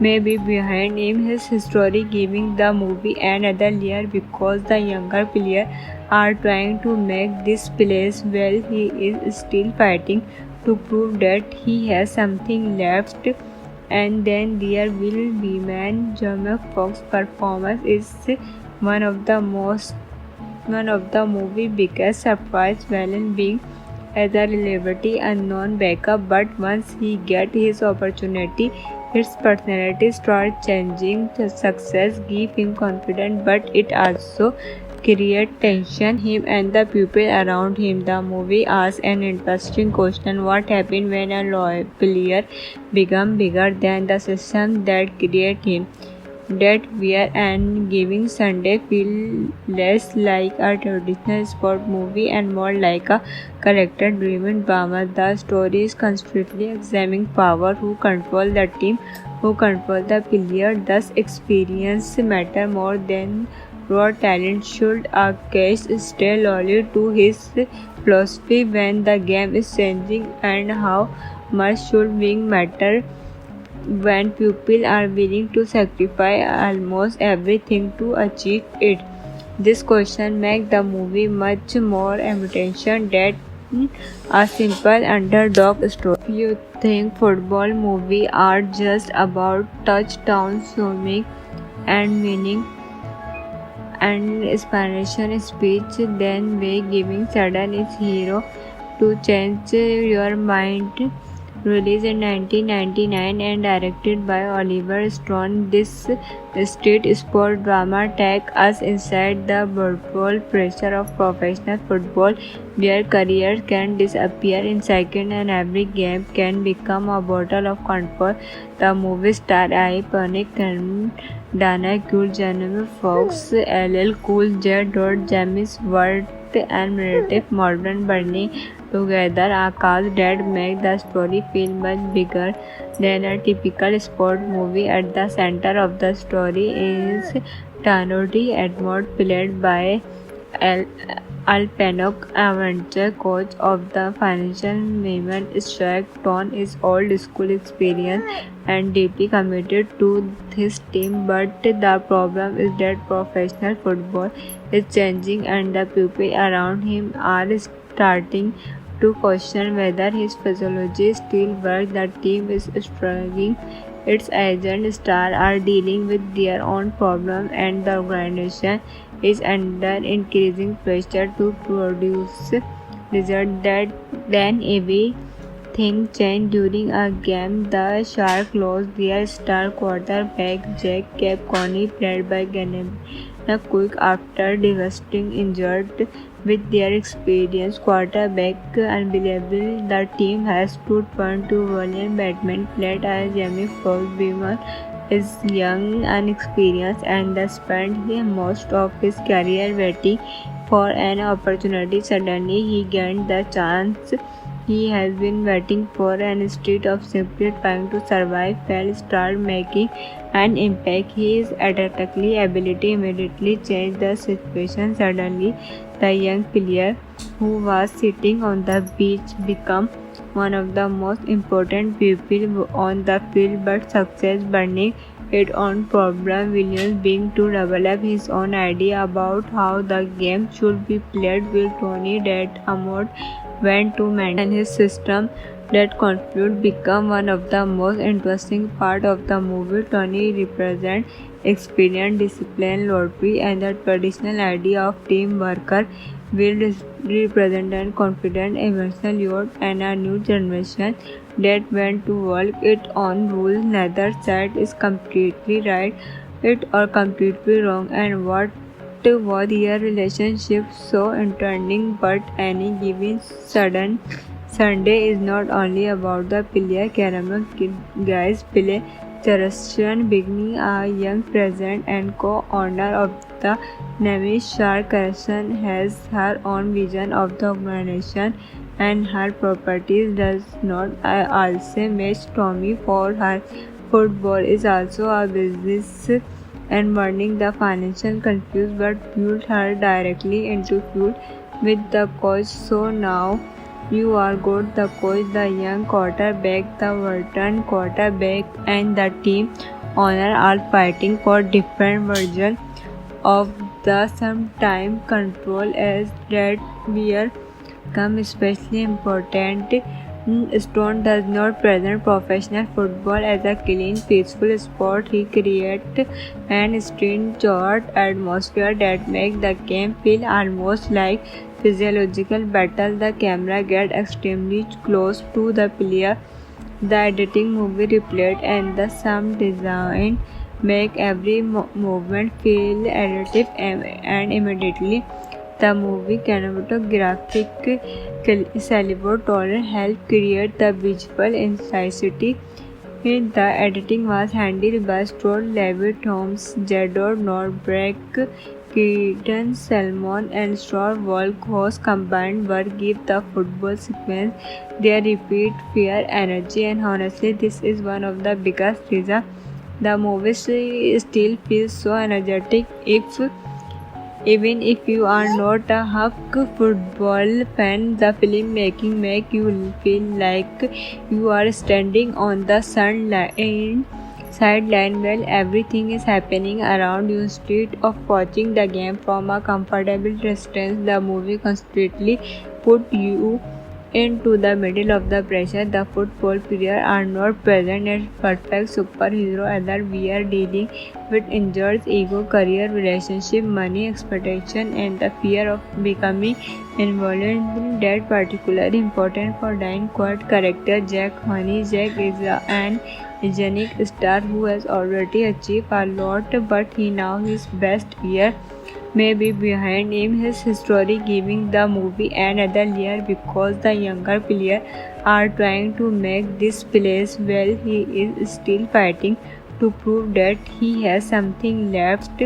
may be behind him. His history giving the movie another layer because the younger players are trying to make this place well. He is still fighting to prove that he has something left. And then there will be man Jamie Foxx's performance is one of the movie's biggest surprise, Valen being as a relatively unknown backup, but once he gets his opportunity, his personality starts changing. The success gives him confidence, but it also creates tension him and the people around him. The movie asks an interesting question: what happens when a loyal player becomes bigger than the system that created him? That wear and giving Sunday feel less like a traditional sport movie and more like a character-driven drama. The story is constantly examining power, who control the team, who control the player. Thus, experience matter more than raw talent. Should a case stay loyal to his philosophy when the game is changing, and how much should winning matter when people are willing to sacrifice almost everything to achieve it. This question makes the movie much more emotional than a simple underdog story. If you think football movies are just about touchdown swimming and winning and inspiration speech, then way giving sudden is hero to change your mind. Released in 1999 and directed by Oliver Stone, this street sport drama takes us inside the brutal pressure of professional football, where careers can disappear in seconds and every game can become a battle of control. The movie stars iconic Dana Cool, Jennifer Fox, LL Cool J. James Ward, and Meredith Morgan burning together a cast that make the story feel much bigger than a typical sport movie. At the center of the story is Tanodi Edmond, played by Al Pacino, adventure coach of the financial women. Shaq Ton is old school experience and deeply committed to his team, but the problem is that professional football is changing and the people around him are starting to question whether his physiology still works. The team is struggling. Its agent stars are dealing with their own problems, and the organization is under increasing pressure to produce results. That then everything changed during a game. The Sharks lost their star quarterback Jack Capconi, played by Gennady Quick, after devastating injury. With their experienced quarterback unbelievable, the team has to turn to William Batman, played by Jamie Foxx. Beamer is young, unexperienced, and spent most of his career waiting for an opportunity. Suddenly, he gained the chance he has been waiting for, and instead of simply trying to survive, Fell started making an impact. His athletic ability immediately changed the situation. Suddenly, the young player who was sitting on the bench became one of the most important people on the field, but success burning its own problem. Williams began to develop his own idea about how the game should be played, while Tony that Amod went to maintain his system. That conflict became one of the most interesting parts of the movie. Tony represents experience, discipline, loyalty, and the traditional idea of teamwork. Will represent a confident, emotional youth and a new generation that went to work its own rules. Neither side is completely right it or completely wrong, and what was their relationship so entertaining. But any given Sunday is not only about the player. Caramel guys play Charleston beginning a young president and co-owner of the name. Shark Carson has her own vision of the organization, and her properties does not also match Tommy for her. Football is also a business, and burning the financial confused but fueled her directly into feud with the coach. So now you are good. The coach, the young quarterback, the veteran quarterback, and the team owner are fighting for different versions of the sometime control as that where come especially important. Stone does not present professional football as a clean, peaceful sport. He creates an strange atmosphere that makes the game feel almost like physiological battle. The camera gets extremely close to the player. The editing, movie replayed, and the sound design make every movement feel additive, and immediately the movie cinematographic Salvatore helped create the visual intensity. The editing was handled by Stuart Levitt Holmes, Jador Nordberg, Keaton Salmon, and Star Walk, whose combined work give the football sequence their repeat fear, energy, and honestly, this is one of the biggest reasons the movie still feels so energetic. If Even if you are not a Huck football fan, the filmmaking make you feel like you are standing on the sideline while everything is happening around you. Instead of watching the game from a comfortable distance, the movie constantly put you into the middle of the pressure. The football players are not present as perfect superhero, either we are dealing with injuries, ego, career, relationship, money, expectation, and the fear of becoming involved. That particularly important for Diane Quad character Jack Honey. Jack is an iconic star who has already achieved a lot, but he now his best year may be behind him. His story giving the movie another layer because the younger players are trying to make this place well. He is still fighting to prove that he has something left.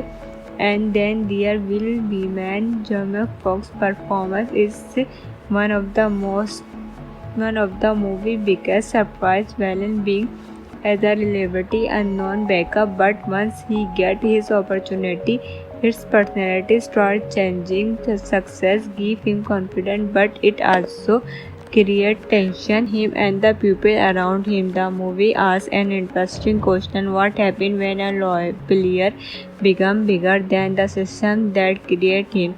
And then there will be man Jamie Foxx's performance is one of the most one of the movie's biggest surprise Valen being as a relatively unknown backup, but once he gets his opportunity, his personality starts changing. The success gives him confidence, but it also creates tension. Him and the people around him. The movie asks an interesting question: what happens when a loyal player becomes bigger than the system that created him?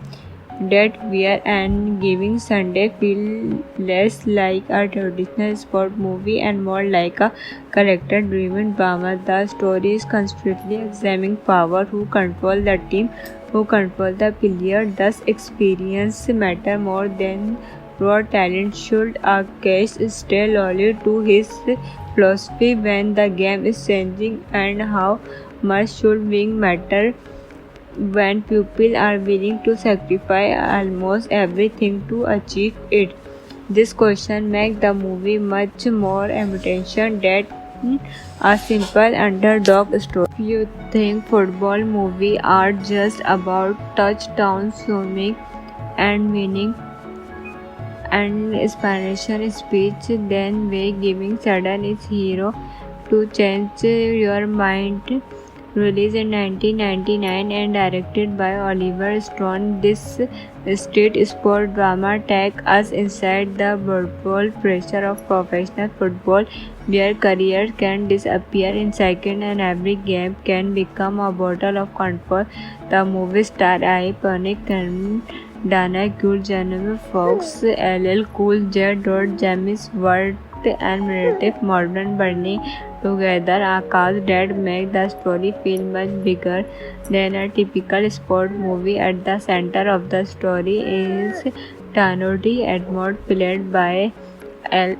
That wear and giving Sunday feel less like a traditional sport movie and more like a character-driven drama. The story is constantly examining power, who control the team, who control the player. Thus, experience matter more than raw talent. Should a case stay loyal to his philosophy when the game is changing, and how much should wing matter when people are willing to sacrifice almost everything to achieve it? This question makes the movie much more emotional than a simple underdog story. If you think football movies are just about touchdown swimming and winning and inspiration speech, then way giving sudden is hero to change your mind. Released in 1999 and directed by Oliver Stone, this street sport drama takes us inside the brutal pressure of professional football, where careers can disappear in seconds and every game can become a battle of control. The movie star iconic and Dana Cool, Jennifer Fox, LL Cool J. James Ward, and Meredith Morgan burning together a cast that make the story feel much bigger than a typical sport movie. At the center of the story is Tanodi Edmond, played by Al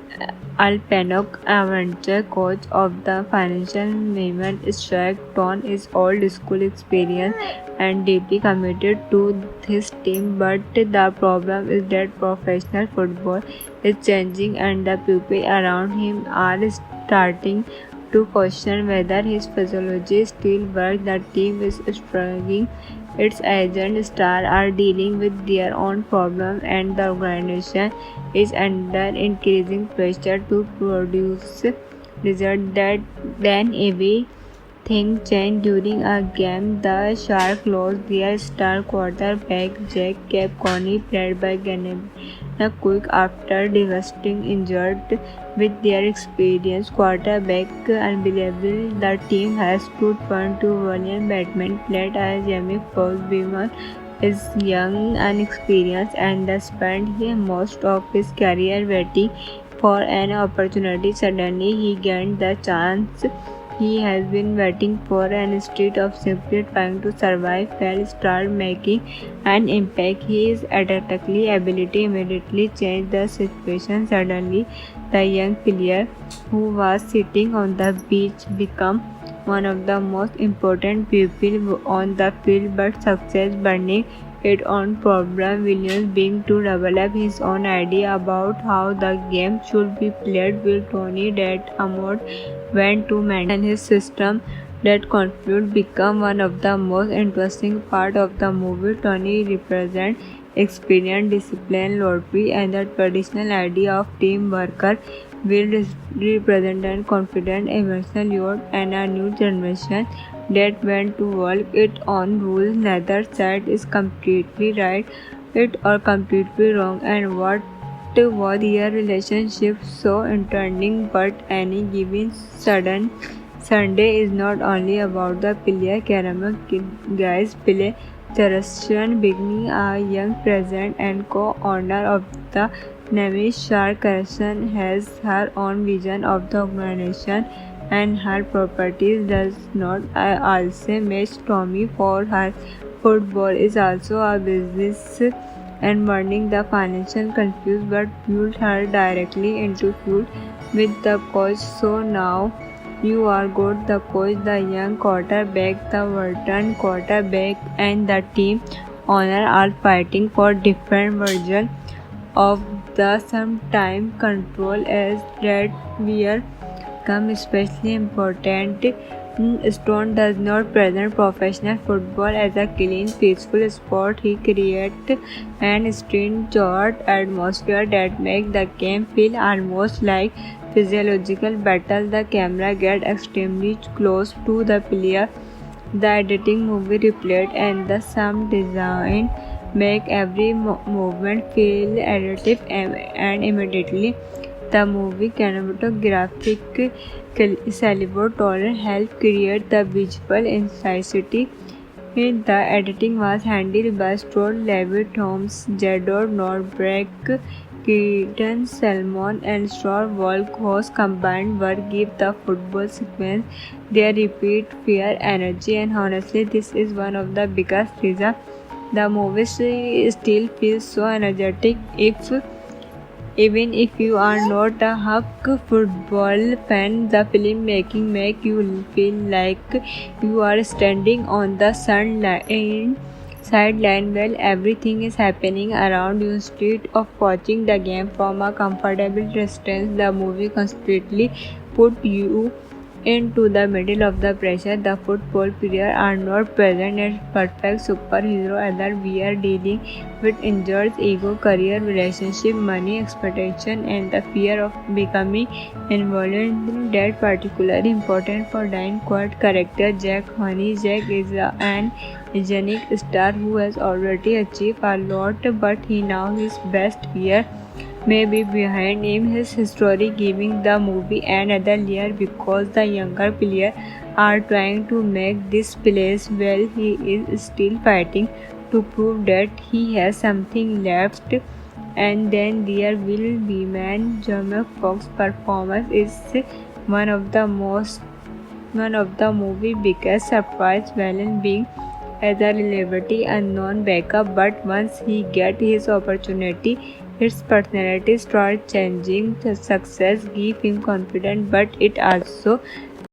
Pacino, adventure coach of the financial Neiman Shark. Ton is old school experience and deeply committed to his team, but the problem is that professional football is changing and the people around him are starting to question whether his physiology still works. The team is struggling. Its agent stars are dealing with their own problems, and the organization is under increasing pressure to produce results that then everything changed during a game. The Sharks lost their star quarterback Jack Coney, played by Gennady Quick, after devastating injury. With their experienced quarterback unbelievable, the team has to turn to William Batman, played by Jamie Foxx. Bevan is young, inexperienced, and spent most of his career waiting for an opportunity. Suddenly, he gained the chance he has been waiting for, and instead of simply trying to survive, Fell started making an impact. His athletic ability immediately changed the situation. Suddenly, the young player who was sitting on the beach became one of the most important people on the field, but success burning its own problem. Williams being to develop his own idea about how the game should be played, will Tony that Amod went to maintain his system. That conflict became one of the most interesting parts of the movie. Tony represents experience, discipline, loyalty, and the traditional idea of team worker. Will represent confident, emotional youth and a new generation that went to work its own rules. Neither side is completely right it or completely wrong. And what was their relationship so interesting? But any given sudden Sunday is not only about the Pilya Caramel guys. Pile Charashan beginning a young president and co-owner of the Navishar Corporation has her own vision of the organization and her properties does not also match Tommy for her football is also a business and burning the financial confused but pulled her directly into feud with the coach. So now you are good. The coach, the young quarterback, the veteran quarterback, and the team owner are fighting for different versions of the sometime control as that where come especially important. Stone does not present professional football as a clean, peaceful sport. He creates an strange atmosphere that makes the game feel almost like physiological battle. The camera gets extremely close to the player. The editing movie replayed and the sound design make every movement feel additive and immediately the movie cinematographic Salvador Torres helped create the visual intensity. The editing was handled by Stuart Levitt Holmes, Jador Norberg, Keaton Salmon, and Star Walk, whose combined work give the football sequence their repeat fear, energy, and honestly, this is one of the biggest reasons the movie still feels so energetic. Even if you are not a Huck football fan, the filmmaking make you feel like you are standing on the sideline while everything is happening around you. Instead of watching the game from a comfortable distance, the movie completely put you into the middle of the pressure. The football players are not present as perfect superhero either. We are dealing with injuries, ego, career, relationship, money, expectation, and the fear of becoming involved. That particularly important for Diane Quad character Jack Honey. Jack is an unique star who has already achieved a lot, but he now his best year may be behind him. His history giving the movie another layer because the younger players are trying to make this place well. He is still fighting to prove that he has something left. And then there will be man Jamie Foxx's performance is one of the movie biggest surprise villain being as a relatively unknown backup, but once he gets his opportunity, his personality starts changing. The success gives him confidence, but it also